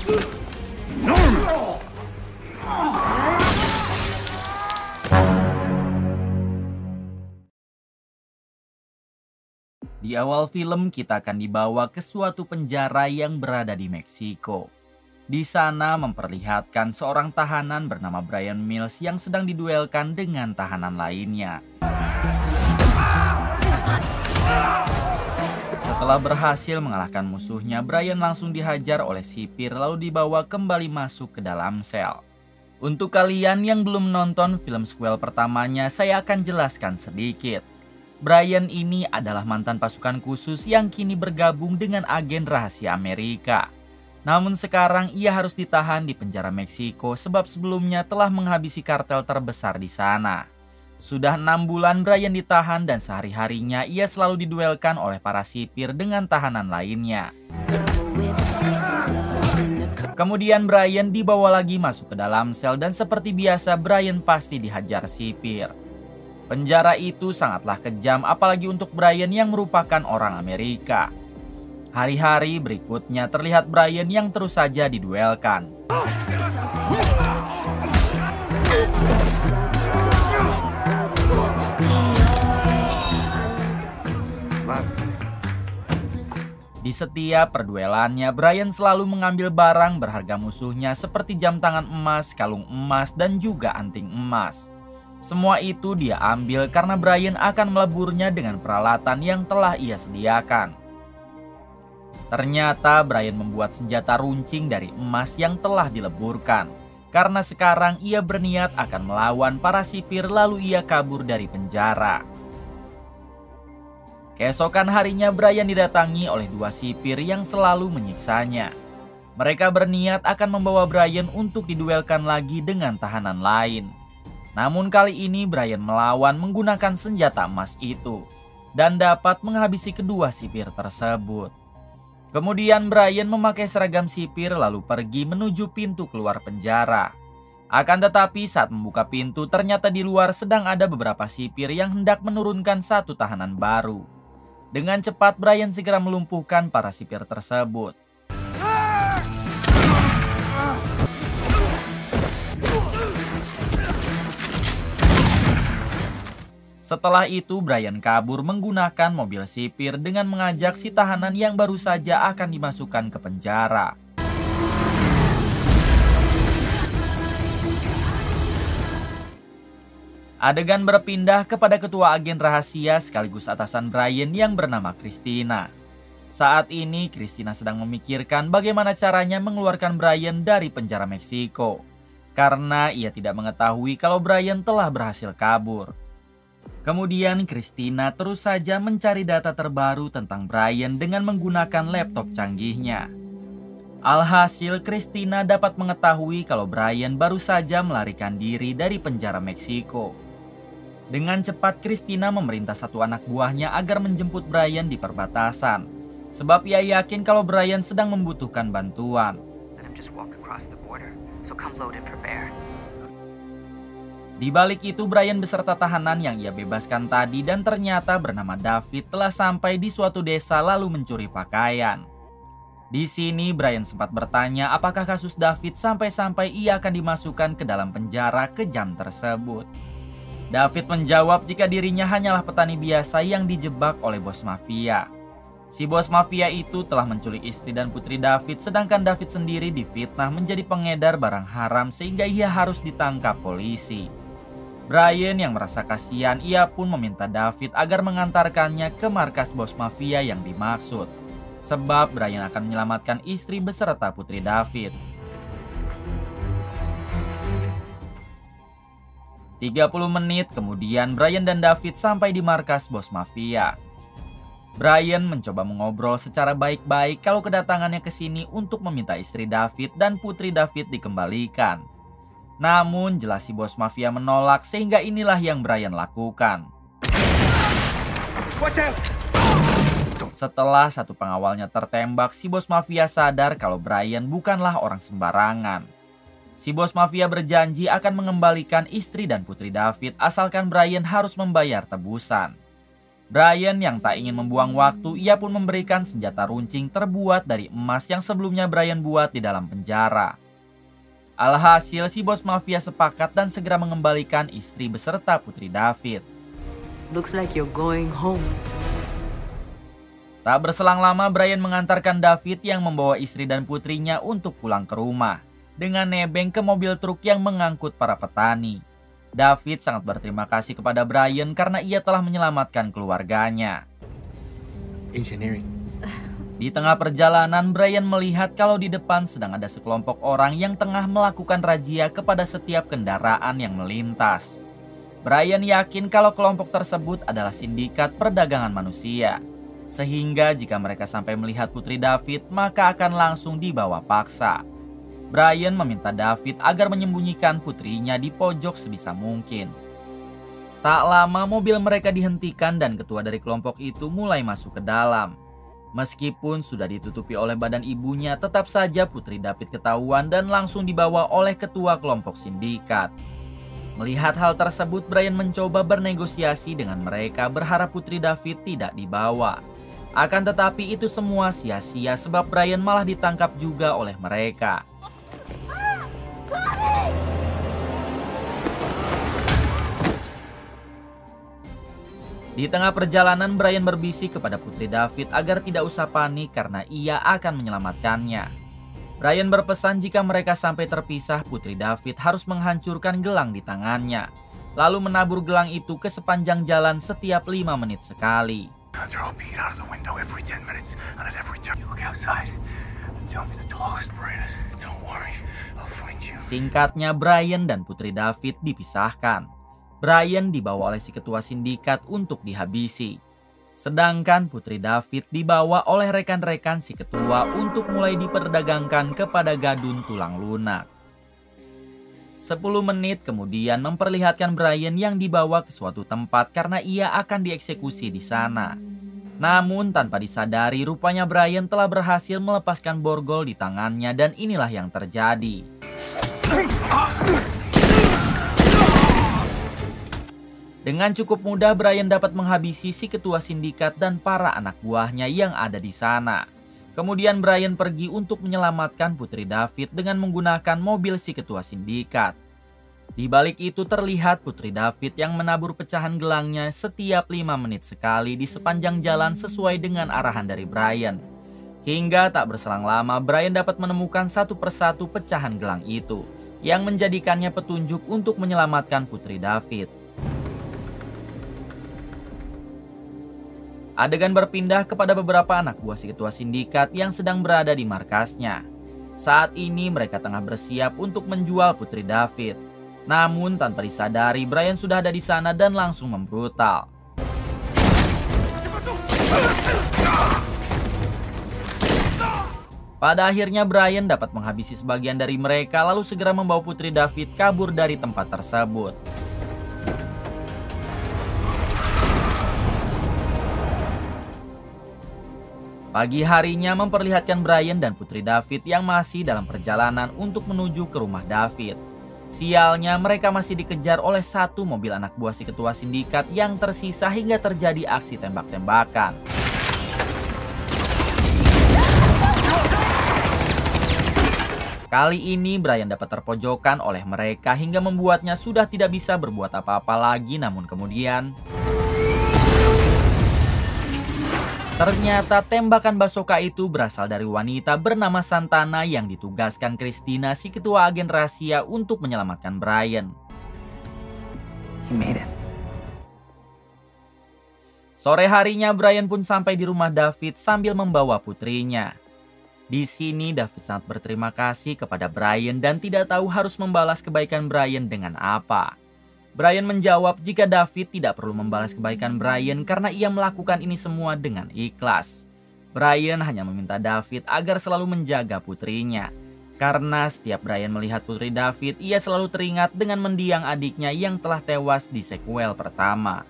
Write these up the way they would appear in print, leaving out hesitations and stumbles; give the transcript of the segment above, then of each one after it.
Di awal film kita akan dibawa ke suatu penjara yang berada di Meksiko. Di sana memperlihatkan seorang tahanan bernama Bryan Mills yang sedang diduelkan dengan tahanan lainnya. Setelah berhasil mengalahkan musuhnya, Bryan langsung dihajar oleh sipir lalu dibawa kembali masuk ke dalam sel. Untuk kalian yang belum nonton film sequel pertamanya, saya akan jelaskan sedikit. Bryan ini adalah mantan pasukan khusus yang kini bergabung dengan agen rahasia Amerika. Namun sekarang ia harus ditahan di penjara Meksiko sebab sebelumnya telah menghabisi kartel terbesar di sana. Sudah 6 bulan Bryan ditahan dan sehari-harinya ia selalu diduelkan oleh para sipir dengan tahanan lainnya. Kemudian Bryan dibawa lagi masuk ke dalam sel dan seperti biasa Bryan pasti dihajar sipir. Penjara itu sangatlah kejam apalagi untuk Bryan yang merupakan orang Amerika. Hari-hari berikutnya terlihat Bryan yang terus saja diduelkan. Di setiap perduelannya, Bryan selalu mengambil barang berharga musuhnya seperti jam tangan emas, kalung emas, dan juga anting emas. Semua itu dia ambil karena Bryan akan meleburnya dengan peralatan yang telah ia sediakan. Ternyata Bryan membuat senjata runcing dari emas yang telah dileburkan. Karena sekarang ia berniat akan melawan para sipir lalu ia kabur dari penjara. Keesokan harinya Bryan didatangi oleh 2 sipir yang selalu menyiksanya. Mereka berniat akan membawa Bryan untuk diduelkan lagi dengan tahanan lain. Namun kali ini Bryan melawan menggunakan senjata emas itu dan dapat menghabisi kedua sipir tersebut. Kemudian Bryan memakai seragam sipir lalu pergi menuju pintu keluar penjara. Akan tetapi saat membuka pintu ternyata di luar sedang ada beberapa sipir yang hendak menurunkan satu tahanan baru. Dengan cepat Bryan segera melumpuhkan para sipir tersebut. Setelah itu Bryan kabur menggunakan mobil sipir dengan mengajak si tahanan yang baru saja akan dimasukkan ke penjara. Adegan berpindah kepada ketua agen rahasia sekaligus atasan Bryan yang bernama Christina. Saat ini Christina sedang memikirkan bagaimana caranya mengeluarkan Bryan dari penjara Meksiko. Karena ia tidak mengetahui kalau Bryan telah berhasil kabur. Kemudian Christina terus saja mencari data terbaru tentang Bryan dengan menggunakan laptop canggihnya. Alhasil Christina dapat mengetahui kalau Bryan baru saja melarikan diri dari penjara Meksiko. Dengan cepat Christina memerintah satu anak buahnya agar menjemput Bryan di perbatasan. Sebab ia yakin kalau Bryan sedang membutuhkan bantuan. Di balik itu Bryan beserta tahanan yang ia bebaskan tadi dan ternyata bernama David telah sampai di suatu desa lalu mencuri pakaian. Di sini Bryan sempat bertanya apakah kasus David sampai-sampai ia akan dimasukkan ke dalam penjara kejam tersebut. David menjawab jika dirinya hanyalah petani biasa yang dijebak oleh bos mafia. Si bos mafia itu telah menculik istri dan putri David sedangkan David sendiri difitnah menjadi pengedar barang haram sehingga ia harus ditangkap polisi. Bryan yang merasa kasihan, ia pun meminta David agar mengantarkannya ke markas bos mafia yang dimaksud. Sebab Bryan akan menyelamatkan istri beserta putri David. 30 menit kemudian Bryan dan David sampai di markas bos mafia. Bryan mencoba mengobrol secara baik-baik kalau kedatangannya ke sini untuk meminta istri David dan putri David dikembalikan. Namun jelas si bos mafia menolak sehingga inilah yang Bryan lakukan. Setelah satu pengawalnya tertembak, si bos mafia sadar kalau Bryan bukanlah orang sembarangan. Si bos mafia berjanji akan mengembalikan istri dan putri David asalkan Bryan harus membayar tebusan. Brian yang tak ingin membuang waktu, ia pun memberikan senjata runcing terbuat dari emas yang sebelumnya Brian buat di dalam penjara. Alhasil si bos mafia sepakat dan segera mengembalikan istri beserta putri David. Looks like you're going home. Tak berselang lama Brian mengantarkan David yang membawa istri dan putrinya untuk pulang ke rumah dengan nebeng ke mobil truk yang mengangkut para petani. David sangat berterima kasih kepada Brian karena ia telah menyelamatkan keluarganya. Engineering. Di tengah perjalanan, Brian melihat kalau di depan sedang ada sekelompok orang yang tengah melakukan razia kepada setiap kendaraan yang melintas. Brian yakin kalau kelompok tersebut adalah sindikat perdagangan manusia. Sehingga jika mereka sampai melihat putri David, maka akan langsung dibawa paksa. Brian meminta David agar menyembunyikan putrinya di pojok sebisa mungkin. Tak lama mobil mereka dihentikan dan ketua dari kelompok itu mulai masuk ke dalam. Meskipun sudah ditutupi oleh badan ibunya, tetap saja putri David ketahuan dan langsung dibawa oleh ketua kelompok sindikat. Melihat hal tersebut, Brian mencoba bernegosiasi dengan mereka berharap putri David tidak dibawa. Akan tetapi itu semua sia-sia sebab Brian malah ditangkap juga oleh mereka. Di tengah perjalanan, Brian berbisik kepada putri David agar tidak usah panik karena ia akan menyelamatkannya. Brian berpesan jika mereka sampai terpisah, putri David harus menghancurkan gelang di tangannya, lalu menabur gelang itu ke sepanjang jalan setiap 5 menit sekali. Singkatnya, Brian dan putri David dipisahkan. Brian dibawa oleh si ketua sindikat untuk dihabisi. Sedangkan putri David dibawa oleh rekan-rekan si ketua untuk mulai diperdagangkan kepada gadun tulang lunak. 10 menit kemudian memperlihatkan Brian yang dibawa ke suatu tempat karena ia akan dieksekusi di sana. Namun tanpa disadari, rupanya Brian telah berhasil melepaskan borgol di tangannya dan inilah yang terjadi. Dengan cukup mudah Brian dapat menghabisi si ketua sindikat dan para anak buahnya yang ada di sana. Kemudian Brian pergi untuk menyelamatkan putri David dengan menggunakan mobil si ketua sindikat. Di balik itu terlihat putri David yang menabur pecahan gelangnya setiap 5 menit sekali di sepanjang jalan sesuai dengan arahan dari Brian. Hingga tak berselang lama Brian dapat menemukan satu persatu pecahan gelang itu yang menjadikannya petunjuk untuk menyelamatkan putri David. Adegan berpindah kepada beberapa anak buah si ketua sindikat yang sedang berada di markasnya. Saat ini mereka tengah bersiap untuk menjual putri David. Namun tanpa disadari Brian sudah ada di sana dan langsung membrutal. Pada akhirnya Brian dapat menghabisi sebagian dari mereka lalu segera membawa putri David kabur dari tempat tersebut. Pagi harinya memperlihatkan Brian dan putri David yang masih dalam perjalanan untuk menuju ke rumah David. Sialnya mereka masih dikejar oleh satu mobil anak buah si ketua sindikat yang tersisa hingga terjadi aksi tembak-tembakan. Kali ini Brian dapat terpojokan oleh mereka hingga membuatnya sudah tidak bisa berbuat apa-apa lagi, namun kemudian ternyata tembakan basoka itu berasal dari wanita bernama Santana yang ditugaskan Christina si ketua agen rahasia untuk menyelamatkan Brian. Sore harinya Brian pun sampai di rumah David sambil membawa putrinya. Di sini David sangat berterima kasih kepada Brian dan tidak tahu harus membalas kebaikan Brian dengan apa. Brian menjawab jika David tidak perlu membalas kebaikan Brian karena ia melakukan ini semua dengan ikhlas. Brian hanya meminta David agar selalu menjaga putrinya. Karena setiap Brian melihat putri David, ia selalu teringat dengan mendiang adiknya yang telah tewas di sequel pertama.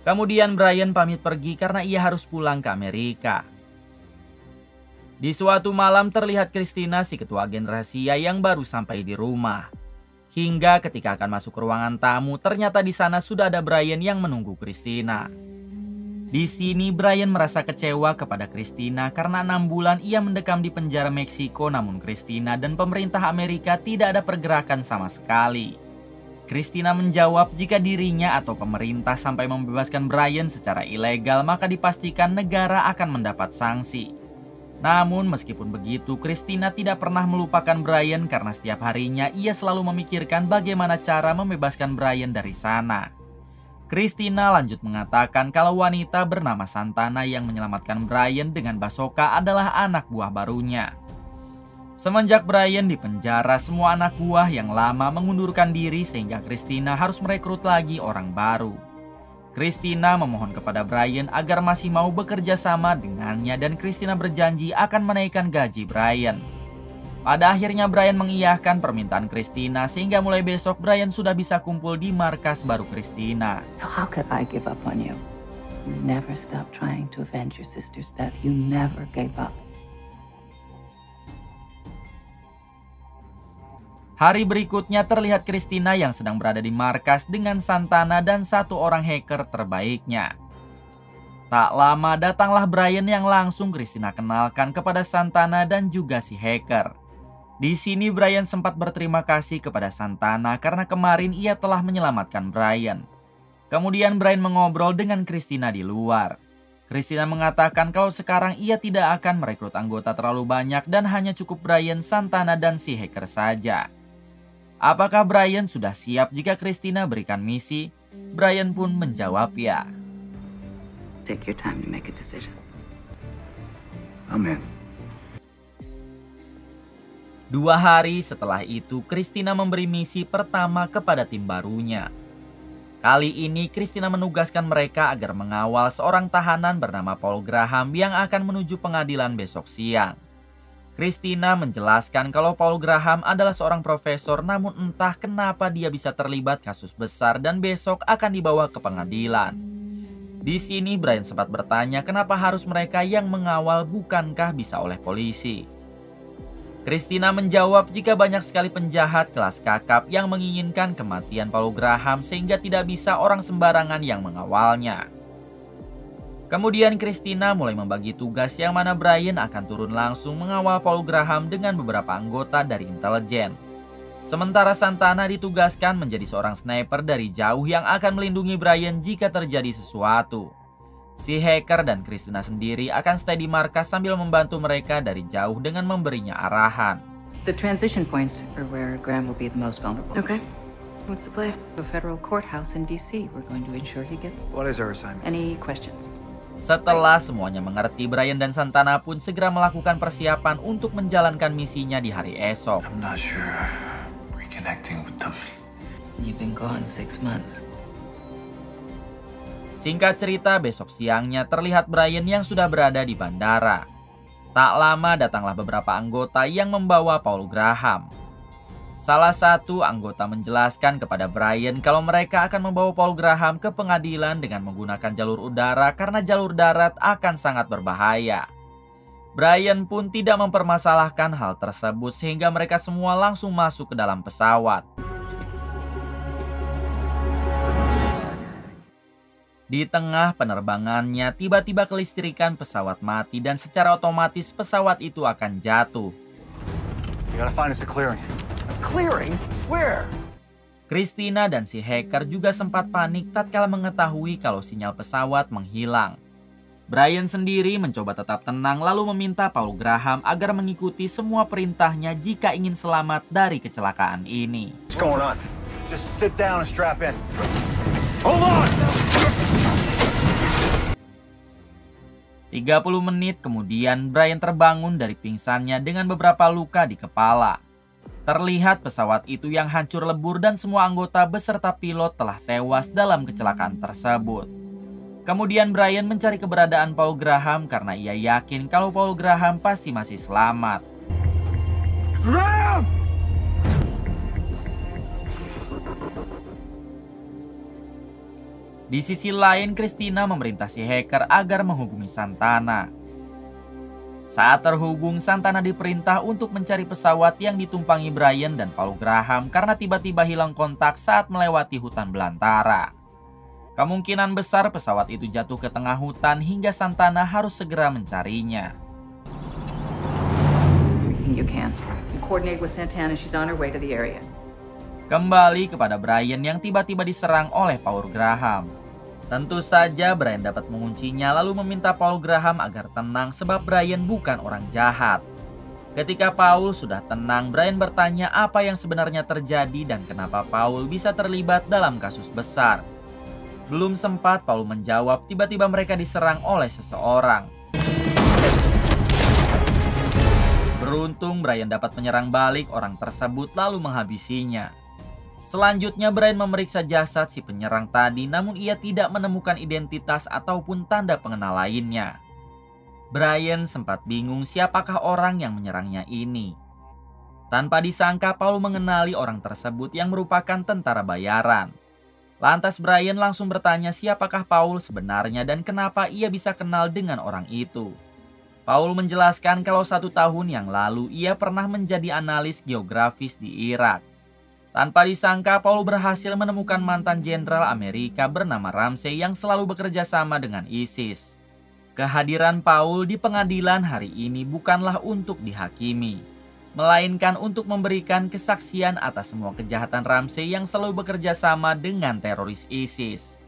Kemudian Brian pamit pergi karena ia harus pulang ke Amerika. Di suatu malam terlihat Christina si ketua agen rahasia yang baru sampai di rumah. Hingga ketika akan masuk ke ruangan tamu, ternyata di sana sudah ada Brian yang menunggu Christina. Di sini Brian merasa kecewa kepada Christina karena 6 bulan ia mendekam di penjara Meksiko, namun Christina dan pemerintah Amerika tidak ada pergerakan sama sekali. Christina menjawab jika dirinya atau pemerintah sampai membebaskan Brian secara ilegal, maka dipastikan negara akan mendapat sanksi. Namun meskipun begitu, Christina tidak pernah melupakan Brian karena setiap harinya ia selalu memikirkan bagaimana cara membebaskan Brian dari sana. Christina lanjut mengatakan kalau wanita bernama Santana yang menyelamatkan Brian dengan Basoka adalah anak buah barunya. Semenjak Brian di penjara, semua anak buah yang lama mengundurkan diri sehingga Christina harus merekrut lagi orang baru. Christina memohon kepada Brian agar masih mau bekerja sama dengannya dan Christina berjanji akan menaikkan gaji Brian. Pada akhirnya Brian mengiyakan permintaan Christina sehingga mulai besok Brian sudah bisa kumpul di markas baru Christina. So how could I give up on you? You never stopped trying to avenge your sister's death. You never gave up. Hari berikutnya terlihat Christina yang sedang berada di markas dengan Santana dan satu orang hacker terbaiknya. Tak lama datanglah Brian yang langsung Christina kenalkan kepada Santana dan juga si hacker. Di sini Brian sempat berterima kasih kepada Santana karena kemarin ia telah menyelamatkan Brian. Kemudian Brian mengobrol dengan Christina di luar. Christina mengatakan kalau sekarang ia tidak akan merekrut anggota terlalu banyak dan hanya cukup Brian, Santana, dan si hacker saja. Apakah Brian sudah siap jika Christina berikan misi? Brian pun menjawab ya. Take your time to make a decision. I'm in. 2 hari setelah itu, Christina memberi misi pertama kepada tim barunya. Kali ini, Christina menugaskan mereka agar mengawal seorang tahanan bernama Paul Graham yang akan menuju pengadilan besok siang. Christina menjelaskan kalau Paul Graham adalah seorang profesor, namun entah kenapa dia bisa terlibat kasus besar dan besok akan dibawa ke pengadilan. Di sini Brian sempat bertanya kenapa harus mereka yang mengawal, bukankah bisa oleh polisi. Christina menjawab jika banyak sekali penjahat kelas kakap yang menginginkan kematian Paul Graham sehingga tidak bisa orang sembarangan yang mengawalnya. Kemudian Christina mulai membagi tugas yang mana Brian akan turun langsung mengawal Paul Graham dengan beberapa anggota dari intelijen. Sementara Santana ditugaskan menjadi seorang sniper dari jauh yang akan melindungi Brian jika terjadi sesuatu. Si hacker dan Christina sendiri akan stay di markas sambil membantu mereka dari jauh dengan memberinya arahan. The transition points are where Graham will be the most vulnerable. Okay. What's the play? The federal courthouse in DC. We're going to ensure he gets. What is our assignment? Any questions? Setelah semuanya mengerti, Brian dan Santana pun segera melakukan persiapan untuk menjalankan misinya di hari esok. I'm not sure. Reconnecting with them. You've been gone 6 months. Singkat cerita, besok siangnya terlihat Brian yang sudah berada di bandara. Tak lama datanglah beberapa anggota yang membawa Paul Graham. Salah satu anggota menjelaskan kepada Brian kalau mereka akan membawa Paul Graham ke pengadilan dengan menggunakan jalur udara karena jalur darat akan sangat berbahaya. Brian pun tidak mempermasalahkan hal tersebut sehingga mereka semua langsung masuk ke dalam pesawat. Di tengah penerbangannya, tiba-tiba kelistrikan pesawat mati dan secara otomatis pesawat itu akan jatuh. You gotta find us a clearing. A clearing? Where? Christina dan si hacker juga sempat panik tatkala mengetahui kalau sinyal pesawat menghilang. Brian sendiri mencoba tetap tenang lalu meminta Paul Graham agar mengikuti semua perintahnya jika ingin selamat dari kecelakaan ini. What's going on? Just sit down and strap in. Hold on! 30 menit kemudian, Brian terbangun dari pingsannya dengan beberapa luka di kepala. Terlihat pesawat itu yang hancur lebur dan semua anggota beserta pilot telah tewas dalam kecelakaan tersebut. Kemudian Brian mencari keberadaan Paul Graham karena ia yakin kalau Paul Graham pasti masih selamat. Graham! Di sisi lain, Christina memerintah si hacker agar menghubungi Santana. Saat terhubung, Santana diperintah untuk mencari pesawat yang ditumpangi Brian dan Paul Graham karena tiba-tiba hilang kontak saat melewati hutan belantara. Kemungkinan besar pesawat itu jatuh ke tengah hutan hingga Santana harus segera mencarinya. Everything you can. You coordinate with Santana. She's on her way to the area. Kembali kepada Brian yang tiba-tiba diserang oleh Paul Graham. Tentu saja Brian dapat menguncinya lalu meminta Paul Graham agar tenang sebab Brian bukan orang jahat. Ketika Paul sudah tenang, Brian bertanya apa yang sebenarnya terjadi dan kenapa Paul bisa terlibat dalam kasus besar. Belum sempat Paul menjawab, tiba-tiba mereka diserang oleh seseorang. Beruntung Brian dapat menyerang balik orang tersebut lalu menghabisinya. Selanjutnya Brian memeriksa jasad si penyerang tadi, namun ia tidak menemukan identitas ataupun tanda pengenal lainnya. Brian sempat bingung siapakah orang yang menyerangnya ini. Tanpa disangka Paul mengenali orang tersebut yang merupakan tentara bayaran. Lantas Brian langsung bertanya siapakah Paul sebenarnya dan kenapa ia bisa kenal dengan orang itu. Paul menjelaskan kalau 1 tahun yang lalu ia pernah menjadi analis geografis di Irak. Tanpa disangka Paul berhasil menemukan mantan jenderal Amerika bernama Ramsey yang selalu bekerja sama dengan ISIS. Kehadiran Paul di pengadilan hari ini bukanlah untuk dihakimi, melainkan untuk memberikan kesaksian atas semua kejahatan Ramsey yang selalu bekerja sama dengan teroris ISIS.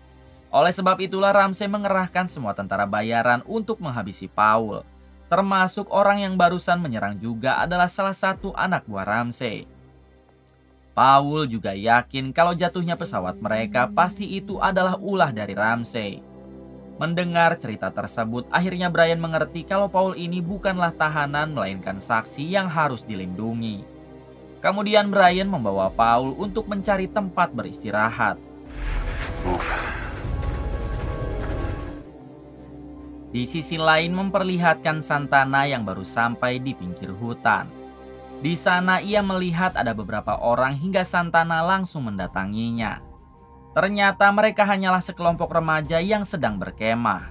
Oleh sebab itulah Ramsey mengerahkan semua tentara bayaran untuk menghabisi Paul. Termasuk orang yang barusan menyerang juga adalah salah satu anak buah Ramsey. Paul juga yakin kalau jatuhnya pesawat mereka pasti itu adalah ulah dari Ramsey. Mendengar cerita tersebut, akhirnya Brian mengerti kalau Paul ini bukanlah tahanan melainkan saksi yang harus dilindungi. Kemudian Brian membawa Paul untuk mencari tempat beristirahat. Di sisi lain memperlihatkan Santana yang baru sampai di pinggir hutan. Di sana ia melihat ada beberapa orang hingga Santana langsung mendatanginya. Ternyata mereka hanyalah sekelompok remaja yang sedang berkemah.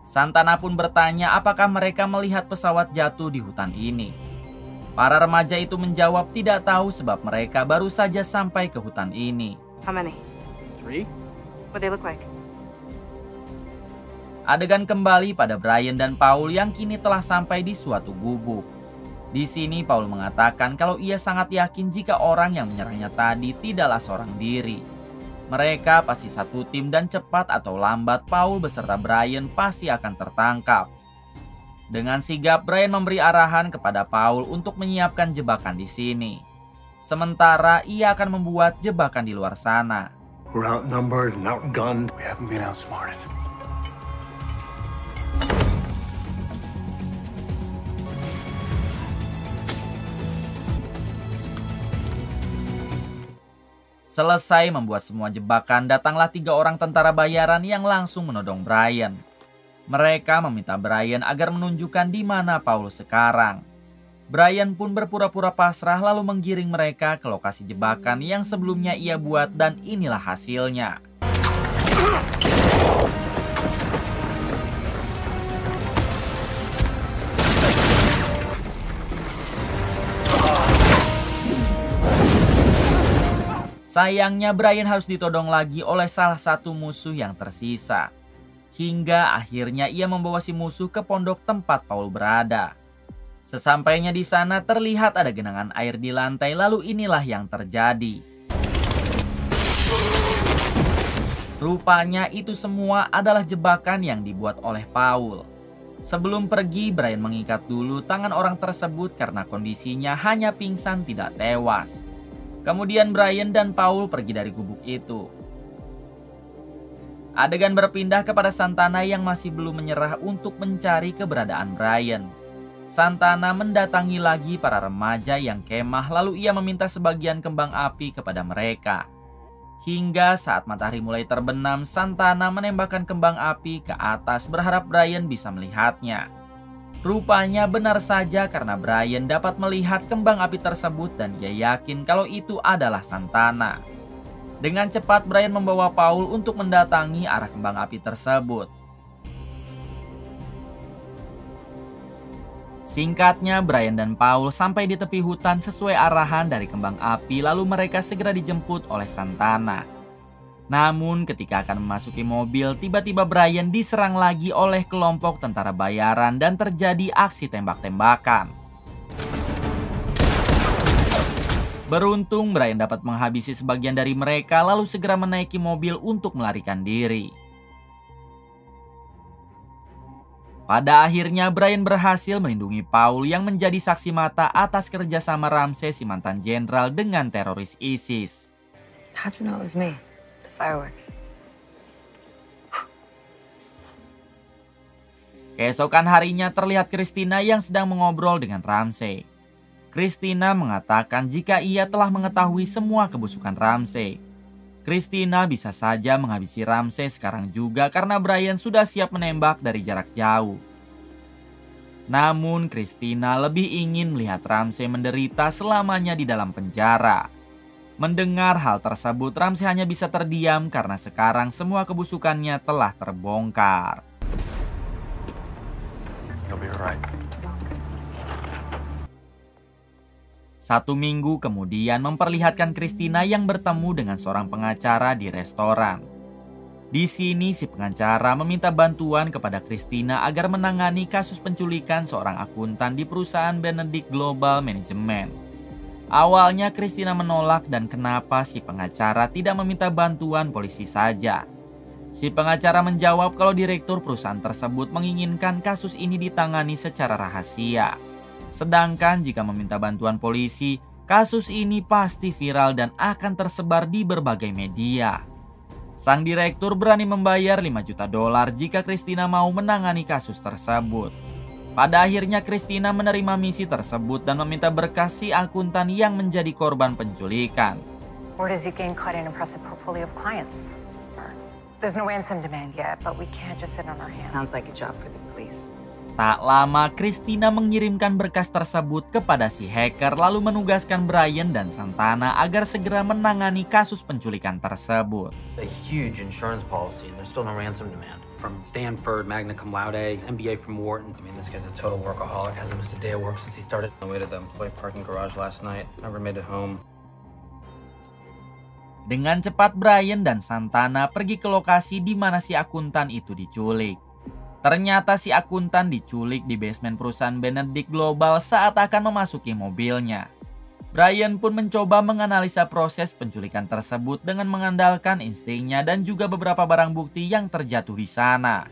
Santana pun bertanya apakah mereka melihat pesawat jatuh di hutan ini. Para remaja itu menjawab tidak tahu sebab mereka baru saja sampai ke hutan ini. How many? 3? What they look like? Adegan kembali pada Brian dan Paul yang kini telah sampai di suatu gubuk. Di sini Paul mengatakan kalau ia sangat yakin jika orang yang menyerangnya tadi tidaklah seorang diri. Mereka pasti satu tim dan cepat atau lambat Paul beserta Brian pasti akan tertangkap. Dengan sigap Brian memberi arahan kepada Paul untuk menyiapkan jebakan di sini. Sementara ia akan membuat jebakan di luar sana. We're outnumbered and outgunned. We haven't been outsmarted. Selesai membuat semua jebakan, datanglah 3 orang tentara bayaran yang langsung menodong Brian. Mereka meminta Brian agar menunjukkan di mana Paul sekarang. Brian pun berpura-pura pasrah lalu menggiring mereka ke lokasi jebakan yang sebelumnya ia buat dan inilah hasilnya. Sayangnya Brian harus ditodong lagi oleh salah satu musuh yang tersisa. Hingga akhirnya ia membawa si musuh ke pondok tempat Paul berada. Sesampainya di sana terlihat ada genangan air di lantai lalu inilah yang terjadi. Rupanya itu semua adalah jebakan yang dibuat oleh Paul. Sebelum pergi Brian mengikat dulu tangan orang tersebut karena kondisinya hanya pingsan tidak tewas. Kemudian Brian dan Paul pergi dari gubuk itu. Adegan berpindah kepada Santana yang masih belum menyerah untuk mencari keberadaan Brian. Santana mendatangi lagi para remaja yang kemah lalu ia meminta sebagian kembang api kepada mereka. Hingga saat matahari mulai terbenam, Santana menembakkan kembang api ke atas berharap Brian bisa melihatnya. Rupanya benar saja karena Brian dapat melihat kembang api tersebut dan ia yakin kalau itu adalah Santana. Dengan cepat Brian membawa Paul untuk mendatangi arah kembang api tersebut. Singkatnya Brian dan Paul sampai di tepi hutan sesuai arahan dari kembang api lalu mereka segera dijemput oleh Santana. Namun ketika akan memasuki mobil, tiba-tiba Brian diserang lagi oleh kelompok tentara bayaran dan terjadi aksi tembak-tembakan. Beruntung Brian dapat menghabisi sebagian dari mereka lalu segera menaiki mobil untuk melarikan diri. Pada akhirnya Brian berhasil melindungi Paul yang menjadi saksi mata atas kerjasama Ramsey si mantan jenderal dengan teroris ISIS. How'd you know it was me? The fireworks. Keesokan harinya terlihat Christina yang sedang mengobrol dengan Ramsey. Christina mengatakan jika ia telah mengetahui semua kebusukan Ramsey. Christina bisa saja menghabisi Ramsey sekarang juga karena Brian sudah siap menembak dari jarak jauh. Namun Christina lebih ingin melihat Ramsey menderita selamanya di dalam penjara. Mendengar hal tersebut, Ramsey hanya bisa terdiam karena sekarang semua kebusukannya telah terbongkar. You'll be alright. 1 minggu kemudian memperlihatkan Christina yang bertemu dengan seorang pengacara di restoran. Di sini si pengacara meminta bantuan kepada Christina agar menangani kasus penculikan seorang akuntan di perusahaan Benedict Global Management. Awalnya Christina menolak dan kenapa si pengacara tidak meminta bantuan polisi saja. Si pengacara menjawab kalau direktur perusahaan tersebut menginginkan kasus ini ditangani secara rahasia. Sedangkan jika meminta bantuan polisi, kasus ini pasti viral dan akan tersebar di berbagai media. Sang direktur berani membayar $5 juta jika Christina mau menangani kasus tersebut. Pada akhirnya Christina menerima misi tersebut dan meminta berkas si akuntan yang menjadi korban penculikan. Word is you gain quite an impressive portfolio of clients. There's no ransom demand yet, but we can't just sit on our hands. Sounds like a job for the police. Tak lama, Christina mengirimkan berkas tersebut kepada si hacker lalu menugaskan Brian dan Santana agar segera menangani kasus penculikan tersebut. A huge insurance policy, and there's still no ransom demand. From Stanford, magna cum laude, MBA from Wharton. I mean, this guy's a total workaholic. Hasn't missed a day of work since he started. On the way to the employee parking garage last night. Never made it home. Dengan cepat Brian dan Santana pergi ke lokasi di mana si akuntan itu diculik. Ternyata si akuntan diculik di basement perusahaan Benedict Global saat akan memasuki mobilnya. Brian pun mencoba menganalisa proses penculikan tersebut dengan mengandalkan instingnya dan juga beberapa barang bukti yang terjatuh di sana.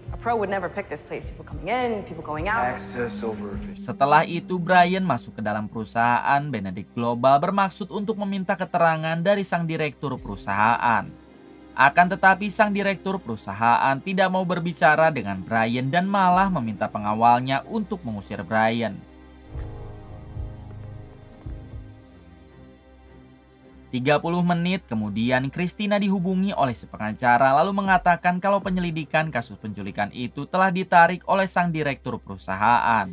Setelah itu Brian masuk ke dalam perusahaan Benedict Global bermaksud untuk meminta keterangan dari sang direktur perusahaan. Akan tetapi sang direktur perusahaan tidak mau berbicara dengan Brian dan malah meminta pengawalnya untuk mengusir Brian. 30 menit kemudian Christina dihubungi oleh si pengacara lalu mengatakan kalau penyelidikan kasus penculikan itu telah ditarik oleh sang direktur perusahaan.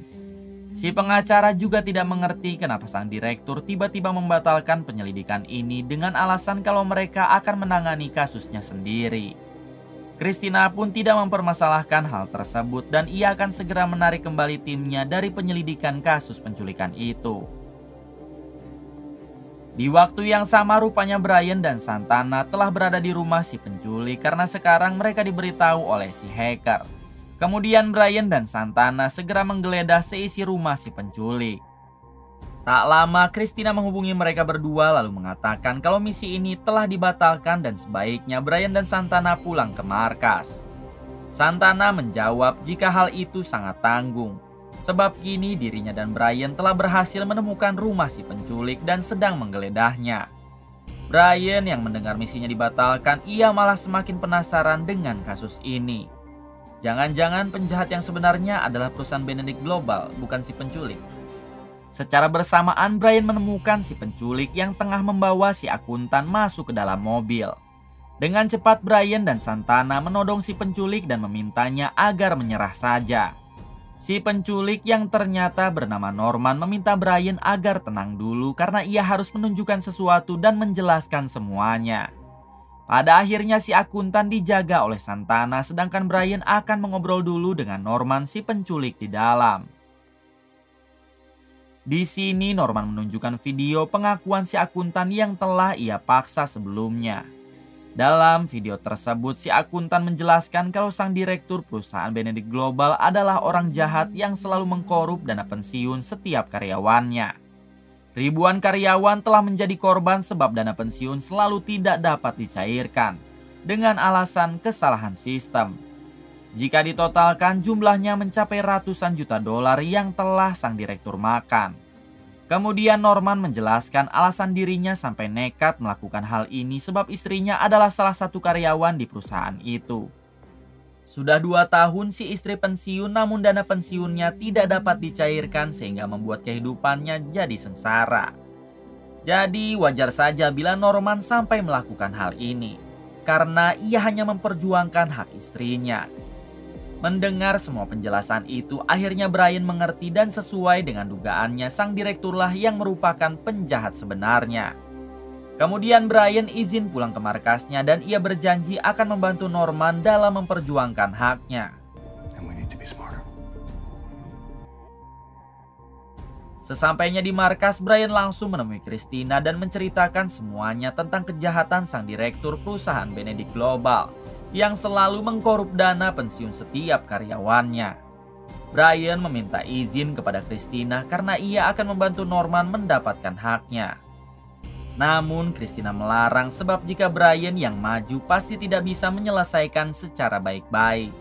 Si pengacara juga tidak mengerti kenapa sang direktur tiba-tiba membatalkan penyelidikan ini dengan alasan kalau mereka akan menangani kasusnya sendiri. Christina pun tidak mempermasalahkan hal tersebut dan ia akan segera menarik kembali timnya dari penyelidikan kasus penculikan itu. Di waktu yang sama rupanya Brian dan Santana telah berada di rumah si penculik karena sekarang mereka diberitahu oleh si hacker. Kemudian Brian dan Santana segera menggeledah seisi rumah si penculik. Tak lama Christina menghubungi mereka berdua lalu mengatakan kalau misi ini telah dibatalkan dan sebaiknya Brian dan Santana pulang ke markas. Santana menjawab jika hal itu sangat tanggung, sebab kini dirinya dan Brian telah berhasil menemukan rumah si penculik dan sedang menggeledahnya. Brian yang mendengar misinya dibatalkan, ia malah semakin penasaran dengan kasus ini. Jangan-jangan penjahat yang sebenarnya adalah perusahaan Benedict Global, bukan si penculik. Secara bersamaan Brian menemukan si penculik yang tengah membawa si akuntan masuk ke dalam mobil. Dengan cepat Brian dan Santana menodong si penculik dan memintanya agar menyerah saja. Si penculik yang ternyata bernama Norman meminta Brian agar tenang dulu karena ia harus menunjukkan sesuatu dan menjelaskan semuanya. Pada akhirnya si akuntan dijaga oleh Santana sedangkan Brian akan mengobrol dulu dengan Norman si penculik di dalam. Di sini Norman menunjukkan video pengakuan si akuntan yang telah ia paksa sebelumnya. Dalam video tersebut, si akuntan menjelaskan kalau sang direktur perusahaan Benedict Global adalah orang jahat yang selalu mengkorup dana pensiun setiap karyawannya. Ribuan karyawan telah menjadi korban sebab dana pensiun selalu tidak dapat dicairkan dengan alasan kesalahan sistem. Jika ditotalkan, jumlahnya mencapai ratusan juta dolar yang telah sang direktur makan. Kemudian Norman menjelaskan alasan dirinya sampai nekat melakukan hal ini sebab istrinya adalah salah satu karyawan di perusahaan itu. Sudah 2 tahun si istri pensiun, namun dana pensiunnya tidak dapat dicairkan sehingga membuat kehidupannya jadi sengsara. Jadi wajar saja bila Norman sampai melakukan hal ini, karena ia hanya memperjuangkan hak istrinya. Mendengar semua penjelasan itu, akhirnya Brian mengerti dan sesuai dengan dugaannya, sang direkturlah yang merupakan penjahat sebenarnya. Kemudian Brian izin pulang ke markasnya dan ia berjanji akan membantu Norman dalam memperjuangkan haknya. Sesampainya di markas, Brian langsung menemui Christina dan menceritakan semuanya tentang kejahatan sang direktur perusahaan Benedict Global yang selalu mengkorup dana pensiun setiap karyawannya. Brian meminta izin kepada Christina karena ia akan membantu Norman mendapatkan haknya. Namun Christina melarang sebab jika Brian yang maju pasti tidak bisa menyelesaikan secara baik-baik.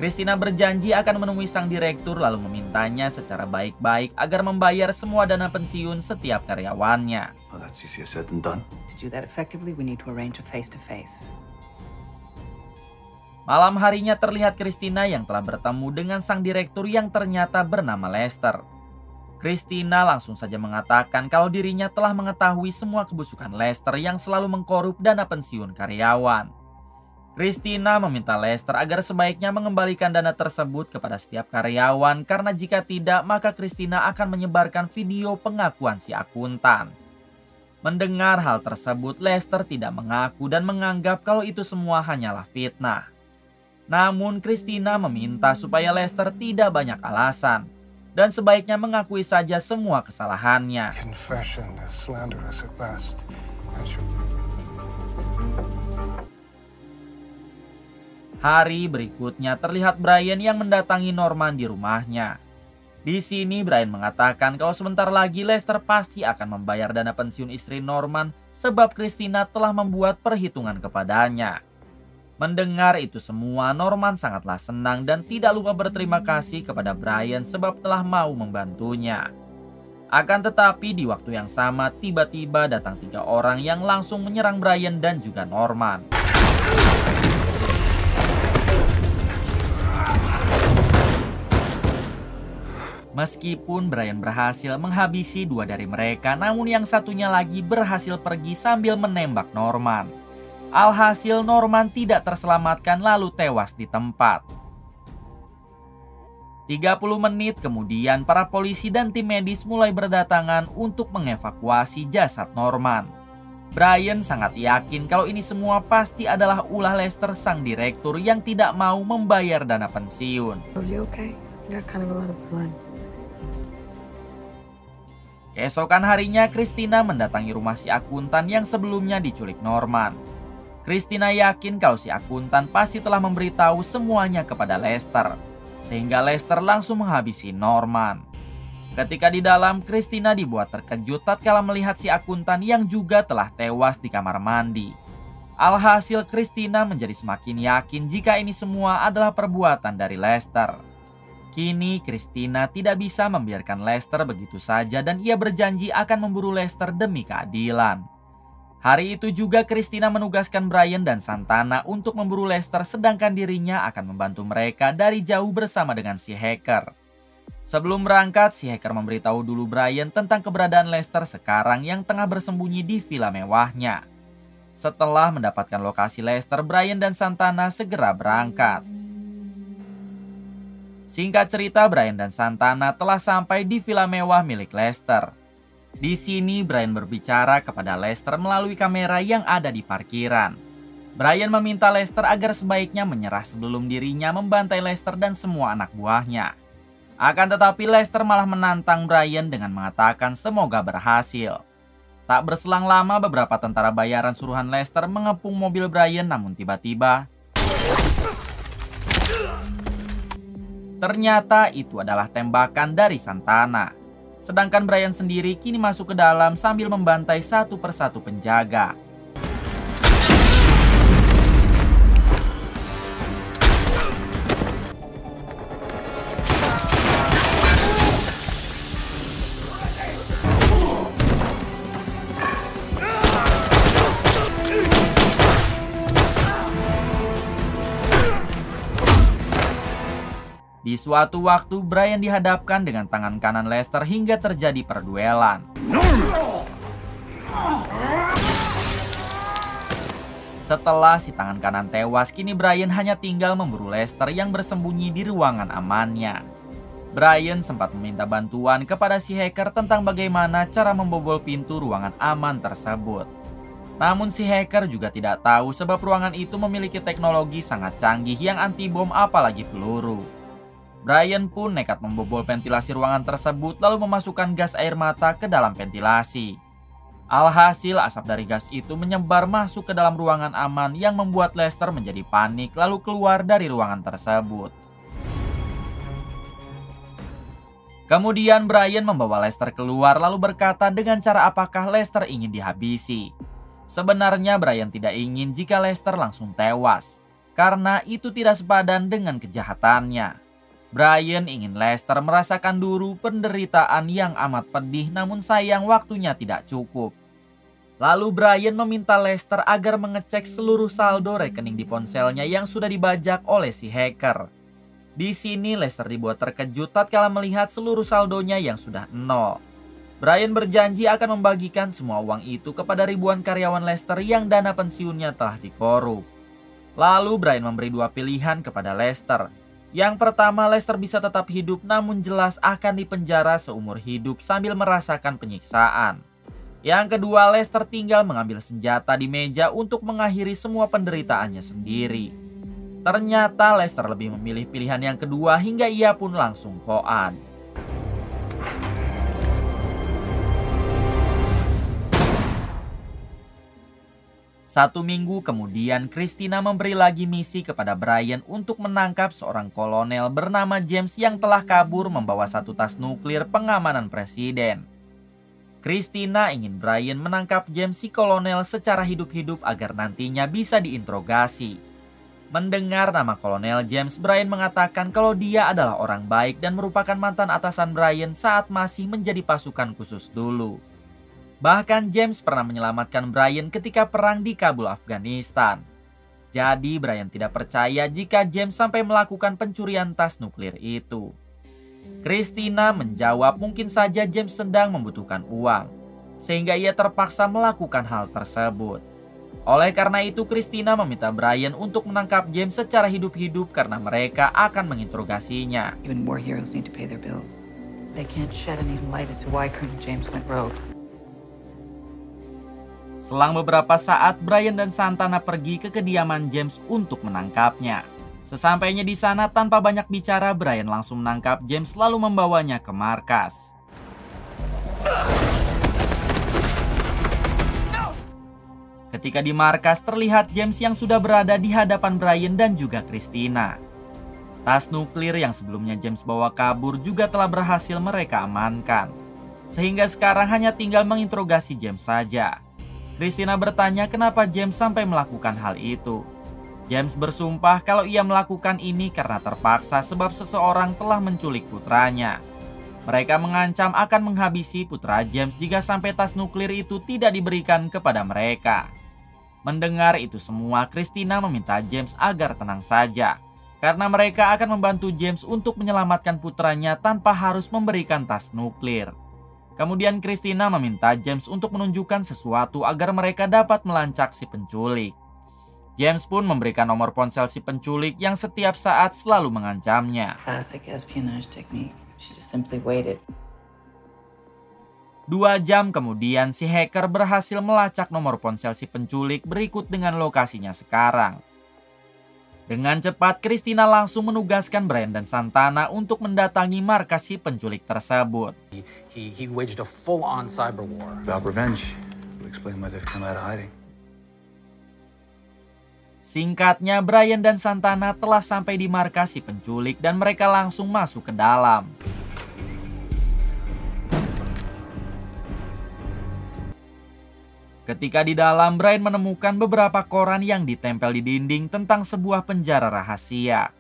Christina berjanji akan menemui sang direktur lalu memintanya secara baik-baik agar membayar semua dana pensiun setiap karyawannya. To do that effectively, we need to arrange a face-to-face. Malam harinya terlihat Christina yang telah bertemu dengan sang direktur yang ternyata bernama Lester. Christina langsung saja mengatakan kalau dirinya telah mengetahui semua kebusukan Lester yang selalu mengkorup dana pensiun karyawan. Christina meminta Lester agar sebaiknya mengembalikan dana tersebut kepada setiap karyawan karena jika tidak maka Christina akan menyebarkan video pengakuan si akuntan. Mendengar hal tersebut, Lester tidak mengaku dan menganggap kalau itu semua hanyalah fitnah. Namun Christina meminta supaya Lester tidak banyak alasan dan sebaiknya mengakui saja semua kesalahannya. Hari berikutnya terlihat Brian yang mendatangi Norman di rumahnya. Di sini Brian mengatakan kalau sebentar lagi Lester pasti akan membayar dana pensiun istri Norman sebab Christina telah membuat perhitungan kepadanya. Mendengar itu semua, Norman sangatlah senang dan tidak lupa berterima kasih kepada Brian sebab telah mau membantunya. Akan tetapi di waktu yang sama tiba-tiba datang 3 orang yang langsung menyerang Brian dan juga Norman. Meskipun Brian berhasil menghabisi 2 dari mereka, namun yang satunya lagi berhasil pergi sambil menembak Norman. Alhasil Norman tidak terselamatkan lalu tewas di tempat. 30 menit kemudian para polisi dan tim medis mulai berdatangan untuk mengevakuasi jasad Norman. Brian sangat yakin kalau ini semua pasti adalah ulah Lester sang direktur yang tidak mau membayar dana pensiun. Keesokan harinya Christina mendatangi rumah si akuntan yang sebelumnya diculik Norman. Christina yakin kalau si akuntan pasti telah memberitahu semuanya kepada Lester, sehingga Lester langsung menghabisi Norman. Ketika di dalam, Christina dibuat terkejut tatkala melihat si akuntan yang juga telah tewas di kamar mandi. Alhasil Christina menjadi semakin yakin jika ini semua adalah perbuatan dari Lester. Kini Christina tidak bisa membiarkan Lester begitu saja dan ia berjanji akan memburu Lester demi keadilan. Hari itu juga Christina menugaskan Brian dan Santana untuk memburu Lester sedangkan dirinya akan membantu mereka dari jauh bersama dengan si hacker. Sebelum berangkat, si hacker memberitahu dulu Brian tentang keberadaan Lester sekarang yang tengah bersembunyi di villa mewahnya. Setelah mendapatkan lokasi Lester, Brian dan Santana segera berangkat. Singkat cerita, Brian dan Santana telah sampai di villa mewah milik Lester. Di sini Brian berbicara kepada Lester melalui kamera yang ada di parkiran. Brian meminta Lester agar sebaiknya menyerah sebelum dirinya membantai Lester dan semua anak buahnya. Akan tetapi Lester malah menantang Brian dengan mengatakan semoga berhasil. Tak berselang lama, beberapa tentara bayaran suruhan Lester mengepung mobil Brian, namun tiba-tiba ternyata itu adalah tembakan dari Santana. Sedangkan Brian sendiri kini masuk ke dalam sambil membantai satu persatu penjaga. Di suatu waktu, Brian dihadapkan dengan tangan kanan Lester hingga terjadi perduelan. Setelah si tangan kanan tewas, kini Brian hanya tinggal memburu Lester yang bersembunyi di ruangan amannya. Brian sempat meminta bantuan kepada si hacker tentang bagaimana cara membobol pintu ruangan aman tersebut. Namun si hacker juga tidak tahu sebab ruangan itu memiliki teknologi sangat canggih yang anti bom apalagi peluru. Brian pun nekat membobol ventilasi ruangan tersebut lalu memasukkan gas air mata ke dalam ventilasi. Alhasil asap dari gas itu menyebar masuk ke dalam ruangan aman yang membuat Lester menjadi panik lalu keluar dari ruangan tersebut. Kemudian Brian membawa Lester keluar lalu berkata dengan cara apakah Lester ingin dihabisi. Sebenarnya Brian tidak ingin jika Lester langsung tewas, karena itu tidak sepadan dengan kejahatannya. Brian ingin Lester merasakan dulu penderitaan yang amat pedih, namun sayang waktunya tidak cukup. Lalu Brian meminta Lester agar mengecek seluruh saldo rekening di ponselnya yang sudah dibajak oleh si hacker. Di sini Lester dibuat terkejut tatkala melihat seluruh saldonya yang sudah nol. Brian berjanji akan membagikan semua uang itu kepada ribuan karyawan Lester yang dana pensiunnya telah dikorup. Lalu Brian memberi dua pilihan kepada Lester. Yang pertama, Lester bisa tetap hidup namun jelas akan dipenjara seumur hidup sambil merasakan penyiksaan. Yang kedua, Lester tinggal mengambil senjata di meja untuk mengakhiri semua penderitaannya sendiri. Ternyata Lester lebih memilih pilihan yang kedua hingga ia pun langsung koan. Satu minggu kemudian, Christina memberi lagi misi kepada Brian untuk menangkap seorang kolonel bernama James yang telah kabur membawa satu tas nuklir pengamanan presiden. Christina ingin Brian menangkap James si kolonel secara hidup-hidup agar nantinya bisa diinterogasi. Mendengar nama kolonel James, Brian mengatakan kalau dia adalah orang baik dan merupakan mantan atasan Brian saat masih menjadi pasukan khusus dulu. Bahkan James pernah menyelamatkan Brian ketika perang di Kabul, Afghanistan. Jadi Brian tidak percaya jika James sampai melakukan pencurian tas nuklir itu. Christina menjawab mungkin saja James sedang membutuhkan uang, sehingga ia terpaksa melakukan hal tersebut. Oleh karena itu Christina meminta Brian untuk menangkap James secara hidup-hidup karena mereka akan menginterogasinya. Even war heroes need to pay their bills. They can't shed any light as to why Colonel James went rogue. Selang beberapa saat, Brian dan Santana pergi ke kediaman James untuk menangkapnya. Sesampainya di sana, tanpa banyak bicara, Brian langsung menangkap James lalu membawanya ke markas. Ketika di markas, terlihat James yang sudah berada di hadapan Brian dan juga Christina. Tas nuklir yang sebelumnya James bawa kabur juga telah berhasil mereka amankan. Sehingga sekarang hanya tinggal menginterogasi James saja. Christina bertanya kenapa James sampai melakukan hal itu. James bersumpah kalau ia melakukan ini karena terpaksa sebab seseorang telah menculik putranya. Mereka mengancam akan menghabisi putra James jika sampai tas nuklir itu tidak diberikan kepada mereka. Mendengar itu semua, Christina meminta James agar tenang saja, karena mereka akan membantu James untuk menyelamatkan putranya tanpa harus memberikan tas nuklir. Kemudian Christina meminta James untuk menunjukkan sesuatu agar mereka dapat melacak si penculik. James pun memberikan nomor ponsel si penculik yang setiap saat selalu mengancamnya. Classic espionage technique. She just simply waited. 2 jam kemudian si hacker berhasil melacak nomor ponsel si penculik berikut dengan lokasinya sekarang. Dengan cepat, Christina langsung menugaskan Brian dan Santana untuk mendatangi markas si penculik tersebut. He waged a full-on cyber war. About revenge. would explain why they've come out of hiding. Singkatnya, Brian dan Santana telah sampai di markas si penculik dan mereka langsung masuk ke dalam. Ketika di dalam, Brian menemukan beberapa koran yang ditempel di dinding tentang sebuah penjara rahasia.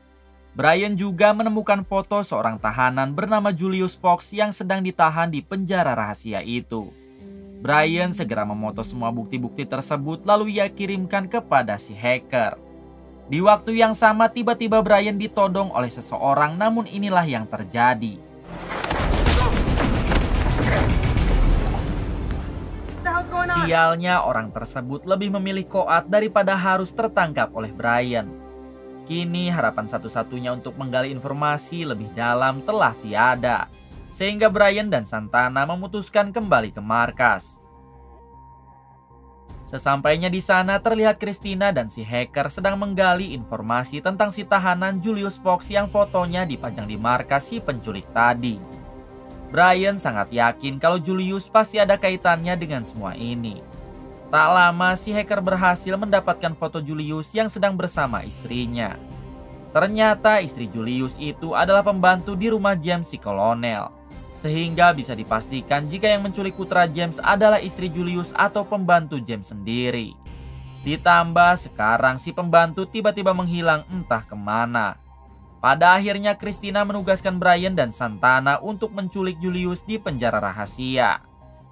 Brian juga menemukan foto seorang tahanan bernama Julius Fox yang sedang ditahan di penjara rahasia itu. Brian segera memoto semua bukti-bukti tersebut lalu ia kirimkan kepada si hacker. Di waktu yang sama tiba-tiba Brian ditodong oleh seseorang, namun inilah yang terjadi. Sialnya orang tersebut lebih memilih koat daripada harus tertangkap oleh Brian. Kini harapan satu-satunya untuk menggali informasi lebih dalam telah tiada. Sehingga Brian dan Santana memutuskan kembali ke markas. Sesampainya di sana terlihat Christina dan si hacker sedang menggali informasi tentang si tahanan Julius Fox yang fotonya dipajang di markas si penculik tadi. Brian sangat yakin kalau Julius pasti ada kaitannya dengan semua ini. Tak lama si hacker berhasil mendapatkan foto Julius yang sedang bersama istrinya. Ternyata istri Julius itu adalah pembantu di rumah James si kolonel. Sehingga bisa dipastikan jika yang menculik putra James adalah istri Julius atau pembantu James sendiri. Ditambah sekarang si pembantu tiba-tiba menghilang entah kemana. Pada akhirnya Christina menugaskan Brian dan Santana untuk menculik Julius di penjara rahasia.